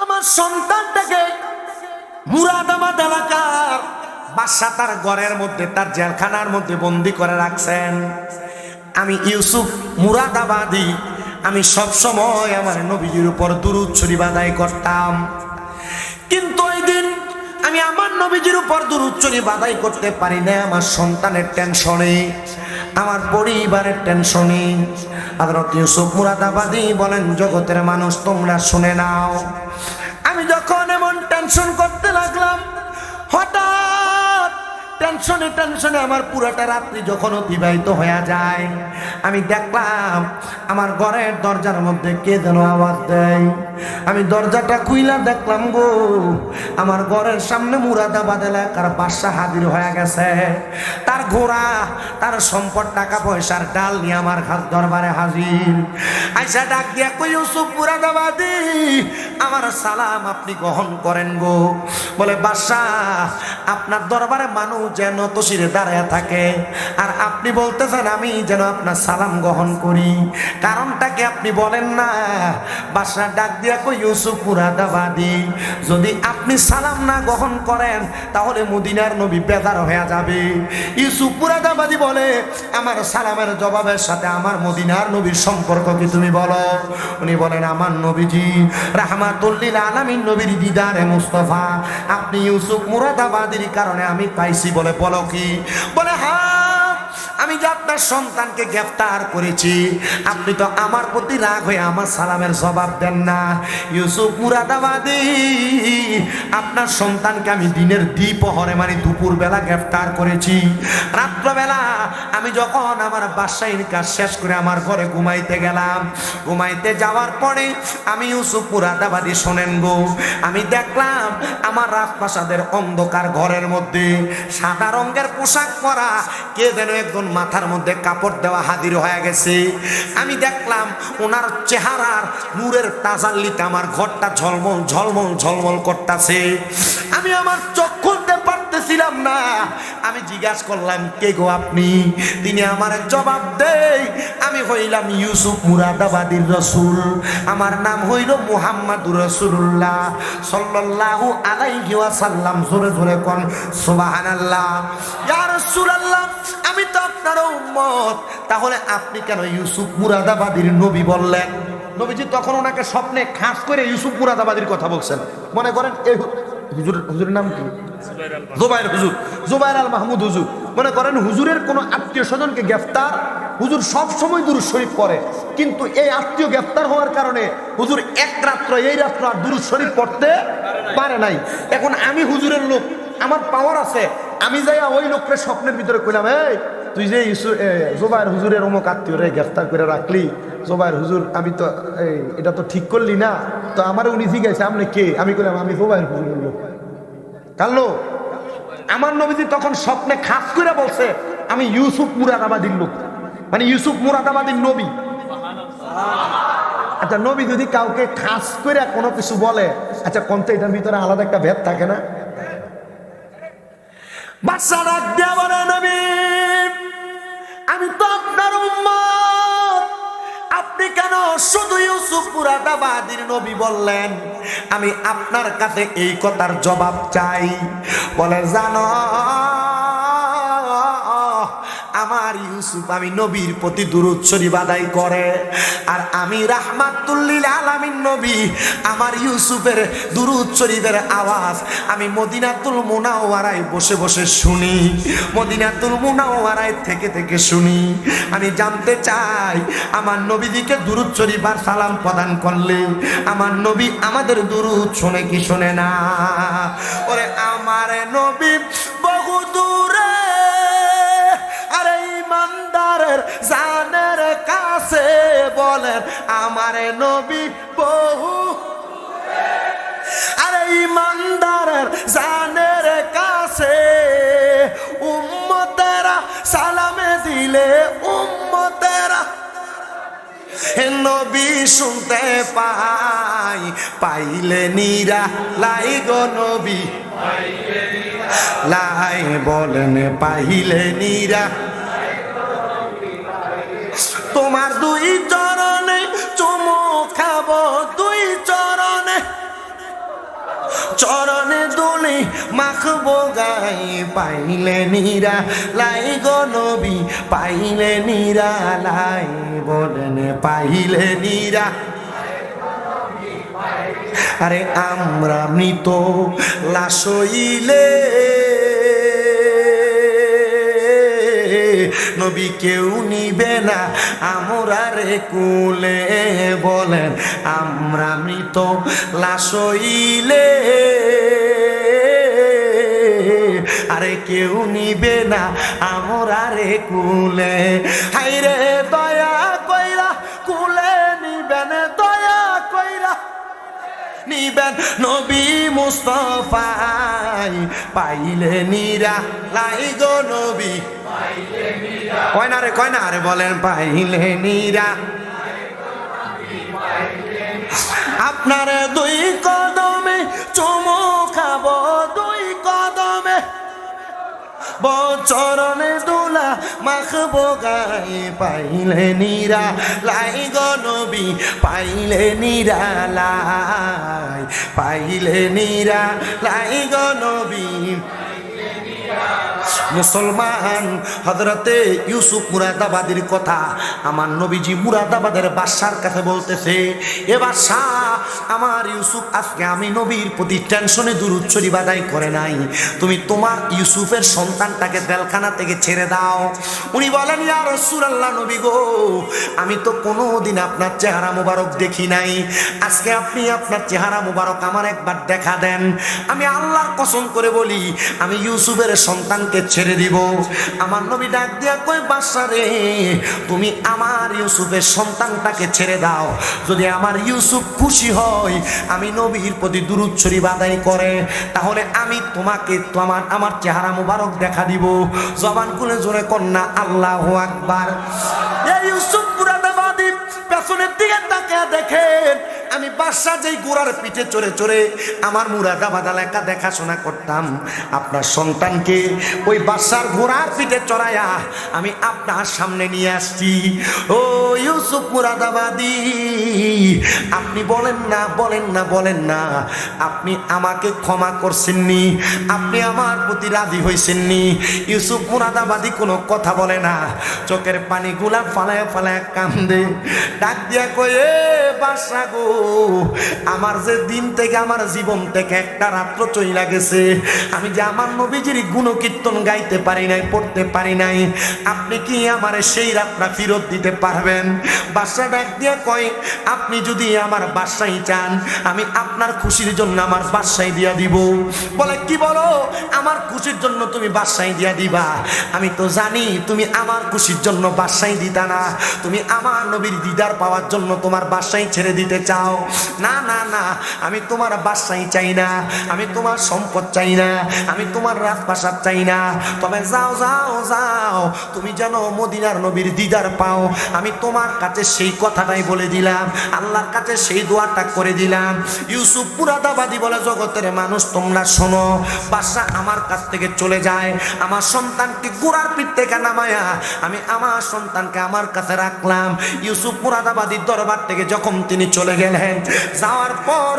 আমার সন্তানটাকে মুরাদাবাদ এলাকার বাদশা তার ঘরের মধ্যে, তার জেলখানার মধ্যে বন্দি করে রাখছেন। আমি ইউসুফ মুরাদাবাদী, আমি সব সময় আমার নবীজির উপর দুরূদ শরীফ আদায় করতাম। কিন্তু ওই দিন আমি আমার নবীজির উপর দুরূদ শরীফ আদায় করতে পারি না, আমার সন্তানের টেনশনে, আমার পরিবারের টেনশনে। হযরত ইউসুফ মুরাদাবাদী বলেন, জগতের মানুষ তোমরা শুনে নাও, আমি যখন এমন টেনশন করতে লাগলাম, হঠাৎ টেনশনে টেনশনে আমার পুরাটা রাত্রি যখন অতিবাহিত হয়ে যায়, আমি দেখলাম আমার ঘরের দরজার মধ্যে কে যেন আওয়াজ দেয়। আমি দরজাটা খুইলা দেখলাম গো, আমার ঘরের সামনে মুরাদাবাদ এলাকার বাদশা হাজির হয়ে গেছে। তার ঘোড়া, তার সম্পদ, টাকা পয়সার ডাল নিয়ে আমার দরবারে হাজির। আইসা ডাক দিয়া কই, ইউসুফ মুরাদাবাদী, আমার সালাম আপনি গ্রহণ করেন গো। বলে, বাদশা, আপনার দরবারে মানুষ যেন তসিরে দাঁড়ায় থাকে, আর আপনি বলতেছেন আমি যেন আপনার সালাম গ্রহণ করি, কারণটা কি আপনি বলেন না? বাদশা ডাক দিয়া কই, ইউসুফ মুরাদাবাদী, যদি আপনি সালাম না গ্রহণ করেন তাহলে মদিনার নবী বেজার হয়ে যাবে। ইউসুফ মুরাদাবাদী বলে, আমার সালামের জবাবের সাথে আমার মদিনার নবীর সম্পর্ক কি তুমি বলো? উনি বলেন, আমার নবীজি রাহমাতুল লিল আলামিন নবীর দিদারে মুস্তাফা আপনি ইউসুফ মুরাদাবাদীর কারণে আমি পাইছি। বলে, বলো কি? বলে, হ্যাঁ, আমি যে আপনার সন্তানকে গ্রেফতার করেছি, আপনি তো আমার প্রতি রাগ হয়ে আমার সালামের জবাব দেন না। ইউসুফ মুরাদাবাদী, আপনার সন্তানকে আমি দিনের দ্বিপ্রহরে মানে দুপুর বেলা গ্রেফতার করেছি। রাত্রবেলা আমি যখন আমার বাদশাহীর কাজ শেষ করে আমার ঘরে ঘুমাইতে গেলাম, ঘুমাইতে যাওয়ার পরে আমি ইউসুফ মুরাদাবাদী, শোনেন গো, আমি দেখলাম আমার রাজপ্রাসাদের অন্ধকার ঘরের মধ্যে সাদা রঙের পোশাক পরা কে যেন একজন মাথার মধ্যে কাপড় দেওয়া হাজির হয়ে গেছে। আমি দেখলাম ওনার চেহারার নূরের তাজাল্লিতে আমার ঘরটা ঝলমল ঝলমল ঝলমল করতেছে। আমি আমার চোখ খুলতে পারতেছিলাম না। আমি জিজ্ঞাসা করলাম, কে গো আপনি? তিনি আমার জবাব দেয়, আমি হইলাম ইউসুফ মুরাদাবাদীর রসুল, আমার নাম হইল মুহাম্মাদুর রাসূলুল্লাহ সাল্লাল্লাহু আলাইহি ওয়াসাল্লাম। জোরে জোরে কোন সুবহানাল্লাহ। ইয়া রাসূলুল্লাহ, আমি তো আপনার উম্মত, তাহলে আপনি কেন ইউসুফ মুরাদাবাদীর নবী বললেন? নবীজি তখন ওনাকে স্বপ্নে খাস করে ইউসুফ মুরাদাবাদীর কথা বলছেন। মনে করেন এই হুজুরের নাম কি? জুবাইর হুজুর, জুবাইর আল মাহমুদ হুজুর। মনে করেন হুজুরের কোনো আত্মীয় স্বজনকে গ্রেফতার, হুজুর সব সময় দুরূদ শরীফ পড়ে, কিন্তু এই আত্মীয় গ্রেফতার হওয়ার কারণে হুজুর এক রাত্র এই রাত্র আর দুরূদ শরীফ পড়তে পারে নাই। এখন আমি হুজুরের লোক, আমার পাওয়ার আছে, আমি যাইয়া ওই লোককে স্বপ্নের ভিতরে কইলাম, এই তুই যে জুবাইর হুজুরের অমুক আত্মীয় রে গ্রেফতার করে রাখলি, জুবাইর হুজুর, আমি তো এটা তো ঠিক করলি না, তো আমার উনি জিজ্ঞাসা আপনি কে? আমি কইলাম আমি জুবাইর হুজুরের লোক। কালো আমার নবীজি তখন স্বপ্নে খাস করে বলছে, আমি ইউসুফ মুরাদাবাদীর লোক, মানে ইউসুফ মুরাদাবাদীর নবী। আচ্ছা, নবী যদি কাউকে খাস করে কোনো কিছু বলে, আচ্ছা কোনটা এটার ভিতরে আলাদা একটা ভেদ থাকে না? বাদশা ডাক দিয়া বলে, নবী, আমি তো আপনার উম্মত, আপনি কেন শুধু ইউসুফ মুরাদাবাদীর নবী বললেন? আমি আপনার কাছে এই কথার জবাব চাই। বলে, জানো আমার ইউসুফ ইউসুফ আমি নবীর প্রতি দুরূদ শরীফ আদায় করে, আর আমি রাহমাতুল লিল আলামিন নবী আমার ইউসুফের দুরূদ শরীফের আওয়াজ আমি মদিনাতুল মুনাওয়ারায় বসে বসে শুনি, মদিনাতুল মুনাওয়ারায় থেকে থেকে শুনি। আমি জানতে চাই আমার নবীদিকে দুরূদ শরীফ আর সালাম প্রদান করলে আমার নবী আমাদের দুরূদ শোনে কি শোনে না? ওরে আমার নবী বহু দূরে, আরে ইমানদারের জানের কাছে বলেন আমার নবী বহু, আরে ইমানদারের জানের কাছে উম্মতেরা সালামে দিলে উম্মতেরা নবী শুনতে পাই, পাইলে নিরা লাই গো নবী লাই বলেন পাইলে নিরা। তোমার দুই চরণে চুমু খাবো, দুই চরণে চরণে দুলি মাখবো গাই, পাইলে নিরা লাই গো নবী পাইলে নিরা লাই বলেন পাইলে নিরা। আরে আমরা মৃত লাশ হইলে নবী কেউ নিবে না আমরা রে কুলে, বলেন আমরা মৃত লাশ হইলে আরে কেউ নিবে না আমরা রে কুলে। হাইরে দয়া কইরা কুলে নিবেন, দয়া কইরা নিবেন নবী মুস্তাফাই, পাইলে নিরা লাই গো নবী কয় না রে, কয় না রে, বলেন পাইলে নিরা। আপনার দুই কদমে চুমু খাবো, দুই কদমে বচরণে দুলা মাখবো গাই, পাইলে নিরা লাই গো নবী পাইলে নিরা লাই, পাইলে নিরা লাই গো নবী। মুসলমান হযরতে ইউসুফ মুরাদাবাদীর কথা আমার নবীজি মুরাদাবাদের বাদশার কাছে বলতেছে, এ বাদশা আমার ইউসুফ আজকে আমি নবীর প্রতি টেনশনে দুরূদ শরীফ আদায় করে নাই, তুমি তোমার ইউসুফের সন্তানটাকে জেলখানা থেকে ছেড়ে দাও। উনি বলেন ইয়া রাসূলুল্লাহ নবী গো, আমি তো কোনোদিন আপনার চেহারা মুবারক দেখি নাই, আজকে আপনি আপনার চেহারা মুবারক আমার একবার দেখা দেন, আমি আল্লাহর কসম করে বলি আমি ইউসুফের সন্তানকে ছেড়ে দিব। আমার নবী ডাক দিয়া কই বাদশা রে, তুমি আমার ইউসুফের সন্তানটাকে ছেড়ে দাও, যদি আমার ইউসুফ খুশি হয় আমি নবীর প্রতি দুরূদ শরীফ আদায় করে, তাহলে আমি তোমাকে তো আমার চেহারা মুবারক দেখা দিব। জবান খুলে জোরে কন্যা আল্লাহু আকবার। এই ইউসুফ মুরাদাবাদী পেছনের দিকে তাকিয়ে দেখেন আমি বাদশা যেই ঘোড়ার পিঠে চড়ে চড়ে আমার মুরাদাবাদ এলাকা দেখাশোনা করতাম, আপনার সন্তানকে ওই বাদশার ঘোড়ার পিঠে চড়াইয়া আমি আপনার সামনে নিয়ে আসছি। ও ইউসুফ মুরাদাবাদী, আপনি বলেন না বলেন না বলেন না আপনি আমাকে ক্ষমা করছেননি, আপনি আমার প্রতি রাজি হয়েছেননি? ইউসুফ মুরাদাবাদী কোনো কথা বলে না, চোখের পানিগুলা ফালায় ফালায় কান্দে, ডাক দিয়া কয়ে বাদশা গো, আমার যে দিন থেকে আমার জীবন থেকে একটা রাত্র চইলা গেছে, আমি যে আমার নবীজির গুণকীর্তন গাইতে পারি নাই, পড়তে পারি নাই, আপনি কি আমারে সেই রাতটা ফেরত দিতে পারবেন? বাদশা ডাক দিয়া কয়, আপনি যদি আমার বাদশাই চান আমি আপনার খুশির জন্য আমার বাদশাই দিয়া দিব। বলে কি বলো, আমার খুশির জন্য তুমি বাদশাই দিয়া দিবা? আমি তো জানি তুমি আমার খুশির জন্য বাদশাই দিতা না, তুমি আমার নবীর দিদার পাওয়ার জন্য তোমার বাদশাই ছেড়ে দিতে চাও। না না না, আমি তোমার বাদশাই চাই না, আমি তোমার সম্পদ চাই না, আমি তোমার রাজপ্রাসাদ চাই না, তবে যাও যাও যাও, তুমি যেন মদিনার নবীর দিদার পাও, আমি তোমার কাছে সেই কথাটাই বলে দিলাম, আল্লাহর কাছে সেই দোয়াটা করে দিলাম। ইউসুফ মুরাদাবাদী বলে, জগতের মানুষ তোমরা শোনো, বাদশা আমার কাছ থেকে চলে যায়, আমার সন্তানকে গোড়ার পিঠ থেকে নামায়া আমি আমার সন্তানকে আমার কাছে রাখলাম। ইউসুফ মুরাদাবাদীর দরবার থেকে যখন তিনি চলে গেলেন গেলেন। যাওয়ার পর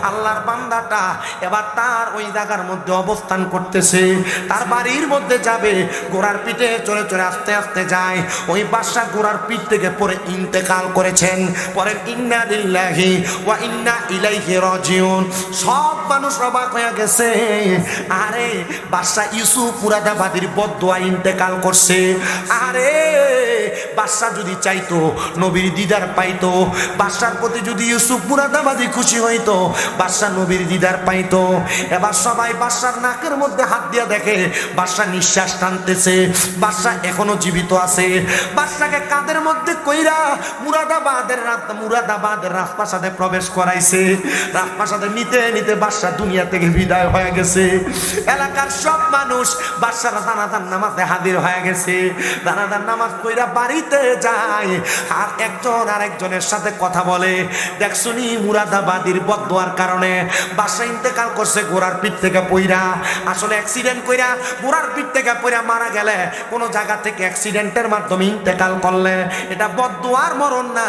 আল্লাহর বান্দাটা এবার তার ওই জায়গার মধ্যে অবস্থান করতেছে, তার বাড়ির মধ্যে যাবে, ঘোড়ার পিঠে চড়ে চড়ে আস্তে আস্তে যায়। ওই বাদশা ঘোড়ার পিঠ থেকে পরে ইন্তেকাল করেছেন। পরে ইন্না লিল্লাহি ওয়া ইন্না ইলাইহি রাজিউন। সব মানুষ অবাক হয়ে গেছে, আরে বাদশা ইউসুফ মুরাদাবাদীর বদদুয়া ইন্তেকাল করছে। আরে বাদশা যদি চাইতো নবীর দিদার পাইতো, বাদশার প্রতি যদি ইউসুফ মুরাদাবাদী খুশি হইতো, বাদশা নবীর দিদার পাইতো। এবার সবাই বাদশার নাকের মধ্যে হাত দিয়ে দেখে বাদশা নিঃশ্বাস টানতেছে, বাদশা এখনো জীবিত আছে। বাদশাকে কাঁধের মধ্যে কইরা মুরাদাবাদের রাজপ্রাসাদে প্রবেশ করাইছে। রাজপ্রাসাদে নিতে নিতে বাদশা দুনিয়া থেকে বিদায় হয়ে গেছে। এলাকার সব মানুষ বাদশার জানাজার নামাজে হাজির হয়ে গেছে। জানাজার নামাজ কইরা বাড়িতে যায়, আর একজন আরেকজনের সাথে কথা বলে, দেখছুনি মুরাদাবাদীর বদদুয়ার কারণে বাদশা ইন্তেকাল করছে ঘোড়ার পিঠ থেকে পইরা। আসলে অ্যাক্সিডেন্ট কইরা ঘোড়ার পিঠ থেকে পইরা মারা গেলে, কোনো জায়গা থেকে অ্যাক্সিডেন্টের মাধ্যমে ইন্তেকাল করলে এটা বদদুয়ার মরণ না,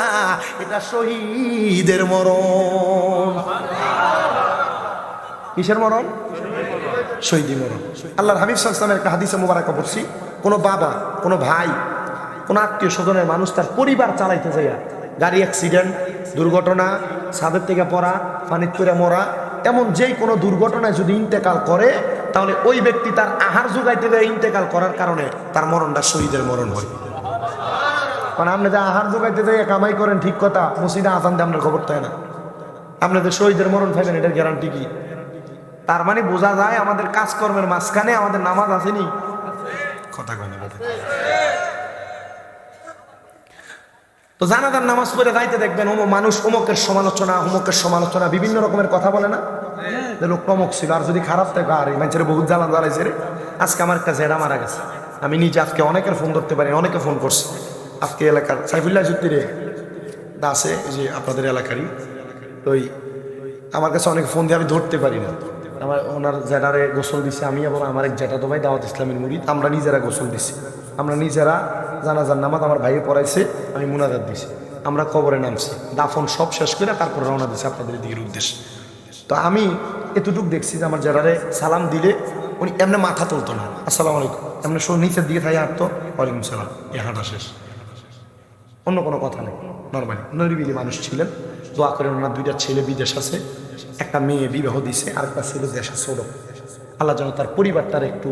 এটা শহীদের মরণ। কিসের মরণ? শহীদি মরণ। আল্লাহর হাবিব সাল্লাল্লাহু আলাইহি ওয়াসাল্লামের একটা হাদিসে মুবারাকা পড়ছি, কোনো বাবা, কোনো ভাই, কোনো আত্মীয় স্বজনের মানুষ তার পরিবার চালাইতে যায়, গাড়ি অ্যাক্সিডেন্ট, দুর্ঘটনা, ছাদের থেকে পড়া, পানির করে মরা, এমন যেই কোনো দুর্ঘটনায় যদি ইন্তেকাল করে, তাহলে ওই ব্যক্তি তার আহার যোগাইতে গিয়ে ইন্তেকাল করার কারণে তার মরণটা শহীদের মরণ হয়। কারণ আপনি যে আহার যোগাইতে যাই কামাই করেন ঠিক কথা, মসজিদে আজান দিয়ে আপনার খবর থাকে না, আপনাদের শহীদের মরণ পাইবেন এটার গ্যারান্টি কি? তার মানে বোঝা যায় আমাদের কাজকর্মের মাঝখানে আমাদের নামাজ আসেনি। কথা কয় না কথা। তো জানাজার নামাজ পড়ে যাইতে দেখবেন মানুষ অমুকের সমালোচনা বিভিন্ন রকমের কথা বলে না, যে লোক অমুক ছিল, আর যদি খারাপ থাকে আর মানুষের বহুত জ্বালা জ্বালাইছে রে। আজকে আমার একটা জেডা মারা গেছে, আমি নিজে আজকে অনেকের ফোন ধরতে পারি, অনেকে ফোন করছে। আজকে এলাকার সাইফুল্লাহ জুত্তিরে আছে, যে আপনাদের এলাকারই, তো আমার কাছে অনেক ফোন দিয়ে আমি ধরতে পারি না। আমার ওনার জেডারে গোসল দিচ্ছে আমি, এবং আমার এক জেঠা তো ভাই দাওয়াত ইসলামের মুরিদ, আমরা নিজেরা গোসল দিচ্ছি, আমরা নিজেরা জানাজার নামাজ আমার ভাইয়ে পড়াইছে, আমি মুনাজাত দিছি, আমরা কবরে নামছি, দাফন সব শেষ করে তারপর রওনা দিচ্ছি আপনাদের দিকের উদ্দেশ্যে। তো আমি এতটুকু দেখছি যে আমার জেডারে সালাম দিলে উনি এমনি মাথা তুলতো না, আসসালামু আলাইকুম, এমনি নিচের দিকে থাই হাঁটতো, ওয়ালাইকুম সালাম, এ হাঁটা শেষ, অন্য কোনো কথা নেই। নর্মালি নিরিবিলি মানুষ ছিলেন। দোয়া করেন, ওনার দুইটা ছেলে বিদেশ আছে, একটা মেয়ে বিবাহ দিছে, আর একটা ছেলে দেশে ছোট। আল্লাহ যেন তার পরিবারটার একটু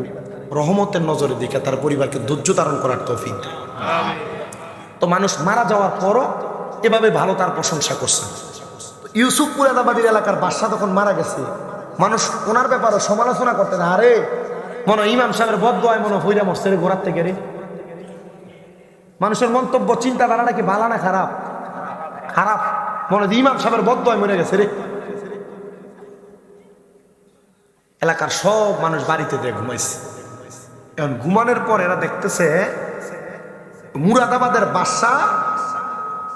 রহমতের নজরে দেখে তার পরিবারকে ধৈর্য ধারণ করার তৌফিক দেয়। তো মানুষ মারা যাওয়ার পরও এভাবে ভালো তার প্রশংসা করছে। ইউসুফ মুরাদাবাদীর এলাকার বাদশা তখন মারা গেছে, মানুষ ওনার ব্যাপারে সমালোচনা করতে না, আরে মনে ইমাম সাহেবের বদদুয়ায় মনে হইরা মরছে রে ঘোড়ার থেকে রে। মানুষের মন্তব্য চিন্তাধারাটা কি ভালো না খারাপ? খারাপ। মনে হয় ইমাম সাহেবের বদদুয়ায় মরে গেছে রে। এলাকার সব মানুষ বাড়িতে দিয়ে ঘুমাইছে। এখন ঘুমানোর পর এরা দেখতেছে মুরাদাবাদের বাদশা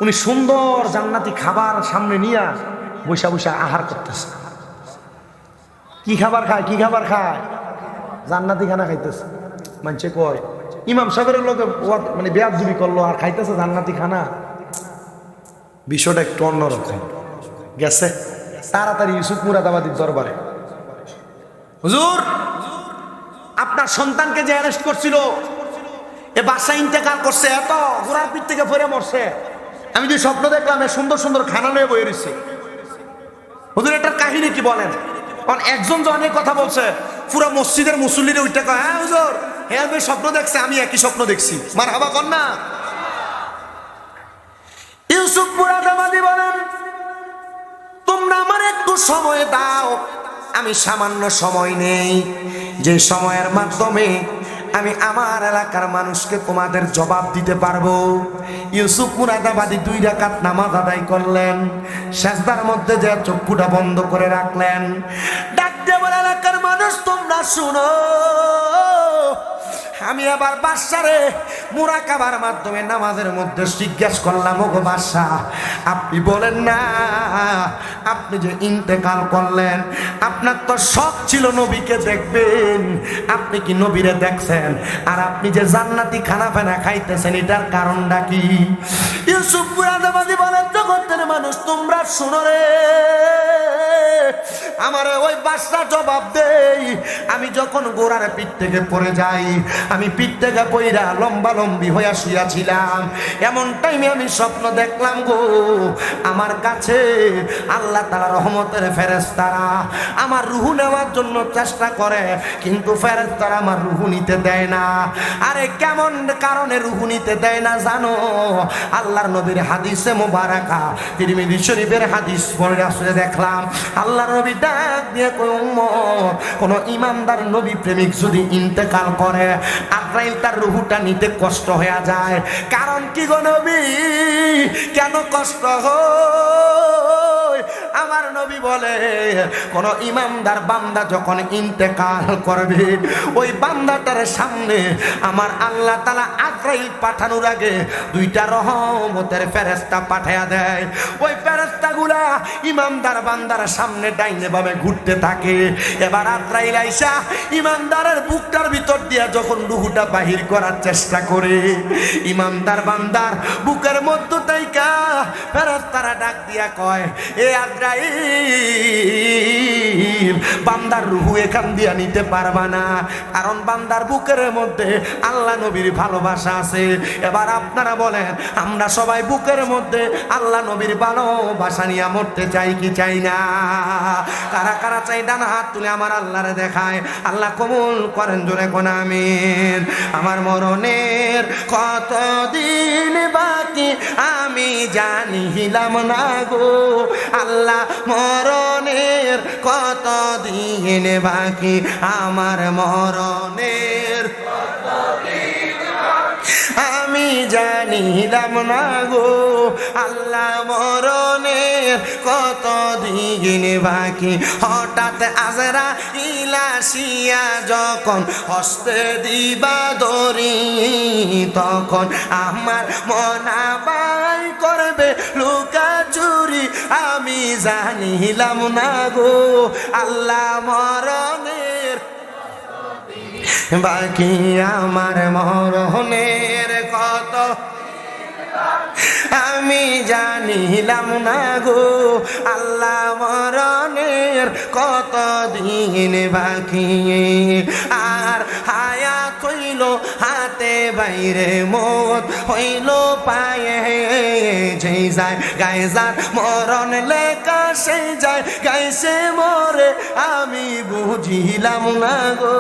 উনি সুন্দর জান্নাতি খাবার সামনে নিয়ে বৈশা বৈশা আহার করতেছে। কি খাবার খায়? কি খাবার খায়? জান্নাতি খানা খাইতেছে। মানছে কয় ইমাম সাহেবের লোকে মানে বেয়াদবি করলো আর খাইতেছে জান্নাতি খানা। বিষয়টা একটু অন্যরকম গেছে। তাড়াতাড়ি ইউসুফ মুরাদাবাদীর দরবারে, হুজুর আপনার সন্তানকে যে অ্যারেস্ট করছিল এ বাদশা ইন্তেকাল করছে, এত ঘোড়ার পিঠ থেকে ফিরে মরছে, আমি যে স্বপ্ন দেখলাম এ সুন্দর সুন্দর খানা নিয়ে বয়ে রয়েছে। হুজুর এটার কাহিনী কি বলেন? কারণ একজন যে অনেক কথা বলছে, পুরো মসজিদের মুসল্লিরে উঠে কয়, হ্যাঁ হুজুর হ্যাঁ আমি স্বপ্ন দেখছি, আমি একই স্বপ্ন দেখছি। মারহাবা কর না। ইউসুফ মুরাদাবাদী বলেন, তোমরা আমার একটু সময় দাও, আমি সামান্য সময় নেই, যে সময়ের মাধ্যমে আমি আমার এলাকার মানুষকে তোমাদের জবাব দিতে পারবো। ইউসুফ মুরাদাবাদী 2 রাকাত নামাজ আদায় করলেন, সেজদার মধ্যে যে চক্ষুটা বন্ধ করে রাখলেন, ডাক দিয়ে বলে, এলাকার মানুষ তোমরা শুনো, আমি আবার বাদশারে মুরাকাবার মাধ্যমে নামাজের মধ্যে জিজ্ঞাসা করলাম, ওগো বাদশা আপনি বলেন না, আপনি যে ইন্তেকাল করলেন আপনার তো শখ ছিল নবীকে দেখবেন, আপনি কি নবীরে দেখছেন? আর আপনি যে জান্নাতি খানা ফেনা খাইতেছেন এটার কারণটা কি? ইউসুফ মুরাদাবাদী বলেন, জগতের মানুষ তোমরা শুনো রে, আমার ওই বাদশা জবাব দেই, আমি যখন গোড়ার পিঠ থেকে পড়ে যাই, আমি পিঠ থেকে পইরা লম্বা লম্বি হইয়া শুয়াছিলাম, এমন টাইমে আমি স্বপ্ন দেখলাম গো, আমার কাছে আল্লাহ তাআলা রহমতের ফেরেশতারা আমার রূহ নেওয়ার জন্য চেষ্টা করে, কিন্তু ফেরেশতারা আমার রূহ নিতে দেয় না। আরে কেমন কারণে রূহ নিতে দেয় না জানো? আল্লাহর নবীর হাদিসে মুবারাকা, তিরমিজি শরীফের হাদিস পড়ে আসলে দেখলাম আল্লাহর নবী ডাক দিয়ে কই, উম্মত, কোন ইমানদার নবী প্রেমিক যদি ইন্তেকাল করে, আজরাইল তার রূহটা নিতে কষ্ট হয়ে যায়। কারণ কি গো নবী, কেন কষ্ট হয়? আমার নবী বলে, কোন ইমানদার বান্দা যখন ইন্তেকাল করবে, ওই বান্দাটার সামনে আমার আল্লাহ তাআলা আজরাইল পাঠানোর আগে দুইটা রহমতের ফেরেশতা পাঠায়া দেয়। ওই ফেরেশতাগুলা ইমানদার বান্দার সামনে ডাইনে বামে ঘুরতে থাকে। এবার আজরাইল আইসা ইমানদারের বুকটার ভিতর দিয়া যখন রূহটা বাহির করার চেষ্টা করে, ইমানদার বান্দার বুকের মধ্য থেকে ফেরেশতারা ডাক দিয়া কয়, এ আজরাইল, বান্দার রূহ এখান দিয়া নিতে পারবা না, কারণ বান্দার বুকের মধ্যে আল্লাহ নবীর ভালোবাসা আছে। এবার আপনারা বলেন, আমরা সবাই বুকের মধ্যে আল্লাহ নবীর ভালোবাসা নিয়ে মরতে চাই কি চাই না? কারা কারা চাই ডান হাত তুলে আমার আল্লাহরে দেখায়। আল্লাহ কবুল করেন, জোরে কোন আমিন। আমার মরণের কতদিন বাকি আমি জানিলাম না গো, আল্লাহ মরণের কতদিন বাকি, আমার মরণের আমি জানিলাম না গো, আল্লাহ মরণের কতদিন বাকি। হঠাৎ আজরাইল আসিয়া যখন হস্তে দিবা দড়ি, তখন আমার মনাবাই করবে লুকা চুরি, আমি জানিলাম না গো, আল্লাহ মরণের বাকি, আমার মরণের কত আমি জানিলাম না গো, আল্লাহ মরণের কত দিন বাকি। আর হায়াত হইল হাতে বাইরে, মত হইল পায়ে, যেই যায় গায়ে যার মরণ লেখা, সেই যায় গাইছে মরে, আমি বুঝিলাম না গো,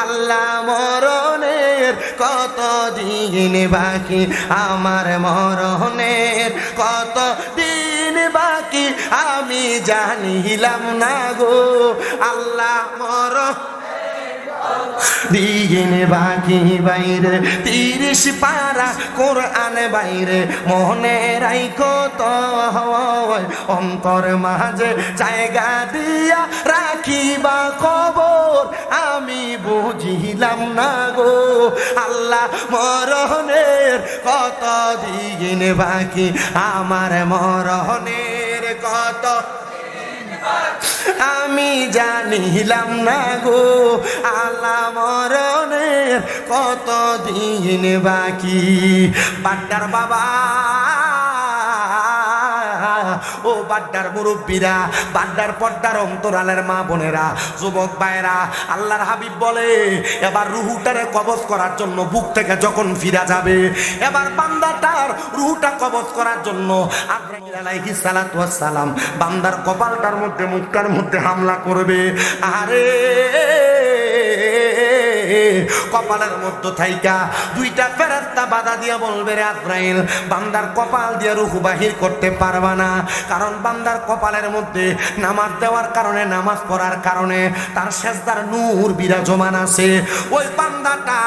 আল্লাহ মরণের কত দিন বাকি, আমার মরণের কত দিন বাকি, আমি জানিলাম না গো, আল্লাহ মরণ দিন বাকি। বাইরে 30 পারা কোরআন বাইরে, মনে রাইখো তো অন্তর মাঝে জায়গা দিয়া রাখিবা খবর, আমি বুঝিলাম না গো, আল্লাহ মরণের কত দিন বাকি, আমার মরণের কত আমি জানিলাম না গো, আল্লাহ মরণের কত দিন বাকি। বাড্ডার বাবা, ও বাড্ডার মুরব্বীরা, বাড্ডার পর্দার অন্তরালের মা বোনেরা, যুবক ভাইরা, আল্লাহর হাবিব বলে, এবার রুহুটারে কবজ করার জন্য বুক থেকে যখন ফিরা যাবে, এবার বান্দাটার রুহুটা কবজ করার জন্য আজরাইল আলাইহিস সালাতু ওয়াস সালাম বান্দার কপালটার মধ্যে, মুখটার মধ্যে হামলা করবে। আরে কপালের মধ্যে থাইকা দুইটা ফেরেশতা বাধা দিয়া বলবে, রে আজরাইল, বান্দার কপাল দিয়ে রূহ বাহির করতে পারবা না, কারণ বান্দার কপালের মধ্যে নামাজ দেওয়ার কারণে, নামাজ পড়ার কারণে তার সেজদার নূর বিরাজমান আছে। ওই বান্দাটা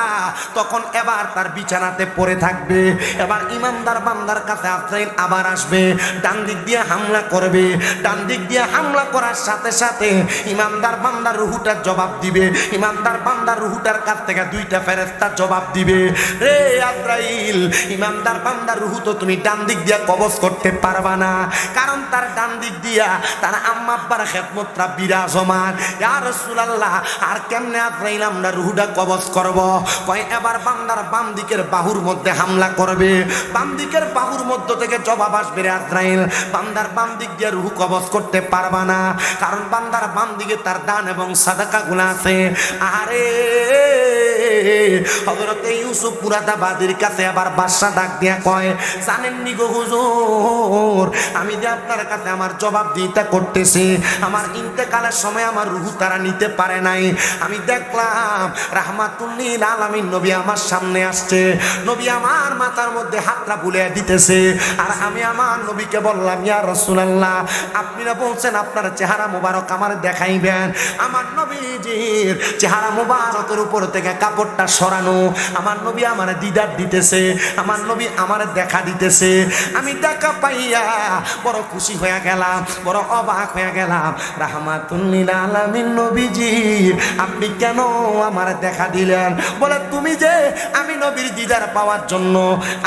তখন এবার তার বিছানাতে পড়ে থাকবে। এবার ইমানদার বান্দার কাছে আজরাইল আবার আসবে, ডান দিক দিয়ে হামলা করবে। ডান দিক দিয়ে হামলা করার সাথে সাথে ইমানদার বান্দার রূহটার জবাব দিবে। ইমানদার বান্দার রূহটা বান্দার কাছ থেকে দুইটা ফেরেশতা জবাব দিবে, রে আজরাইল, ইমানদার বান্দার রূহ তো তুমি ডান দিক দিয়া কবজ করতে পারবা না, কারণ তার ডান দিক দিয়া তার আম্মা আব্বার খেদমতটা বিরাজমান। ইয়া রাসূলুল্লাহ, আর কেমনে আজরাইল আমরা রূহটা কবজ করব? কয় এবার বান্দার বাম দিকের বাহুর মধ্যে হামলা করবে, বাম দিকের বাহুর মধ্য থেকে জবাব আসবে, রে আজরাইল, বান্দার বাম দিক দিয়ে রূহ কবজ করতে পারবা না, কারণ বান্দার বাম দিকে তার দান এবং সাদাকা গুলা আছে। আরে হযরতে ইউসুফ মুরাদাবাদীর কাছে আবার বাদশা ডাক দিয়া কয়, জানেননি গো হুজুর, আমি যে আপনার কাছে আমার জবাব দিতে করতেছি, আমার ইন্তেকালের সময় আমার রূহ তারা নিতে পারে নাই। আমি দেখলাম রাহমাতুল লিল আলামিন নবী আমার সামনে আসছে, নবী আমার মাথার মধ্যে হাতটা বুলিয়ে দিতেছে, আর আমি আমার নবীকে বললাম, ইয়া রাসূলুল্লাহ, আপনারা বলছেন আপনার চেহারা মোবারক আমার দেখাইবেন। আমার নবীজির চেহারা মোবারকের উপর থেকে কাপড়টা সরানো, আমার নবী আমার দিদার দিতেছে, আমার নবী আমার দেখা দিতেছে। আমি দেখা পাইয়া বড় খুশি হয়ে গেলাম, বড় অবাক হয়ে গেলাম। রাহমাতুল লিল আলামিন নবীজি, আপনি কেন আমার দেখা দিলেন? বলে, তুমি যে আমি নবীর দিদার পাওয়ার জন্য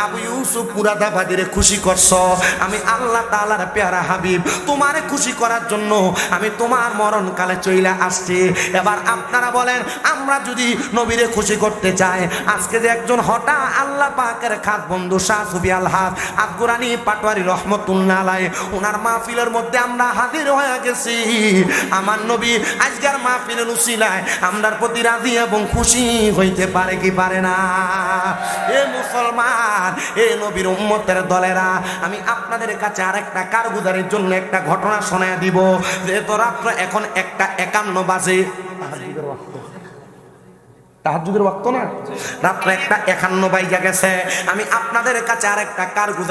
আবু ইউসুফ মুরাদাবাদীরে খুশি করছো, আমি আল্লাহ তাআলার পেয়ারা হাবিব তোমারে খুশি করার জন্য আমি তোমার মরণকালে চইলা আসছি। এবার আপনারা বলেন, আমরা যদি নবীরে খুশি করতে চাই, আজকে যে একজন হঠাৎ আল্লাহ পাকের খাস বন্ধু শাহ সুফি আল হাজ আফগুরানি পাটোয়ারি রহমতুল্লাহ আলাইহি, ওনার মাহফিলের মধ্যে আমরা হাজির হয়ে গেছি। আমার নবী আজকের মাহফিলের উসিলায় আমরার প্রতি রাজি এবং খুশি হইতে পারে কি পারে না? এ মুসলমান, এ নবীর উম্মতের দলেরা, আমি আপনাদের কাছে আরেকটা কারগুজারির জন্য একটা ঘটনা শোনায় দিব। যেহেতু রাত্র এখন 1:51 বাজে, তাহাজ্জুদের ওয়াক্ত না, রাত্র 1:51 বাইজা গেছে, আমি আপনাদের কাছে আরেকটা কারগুজারি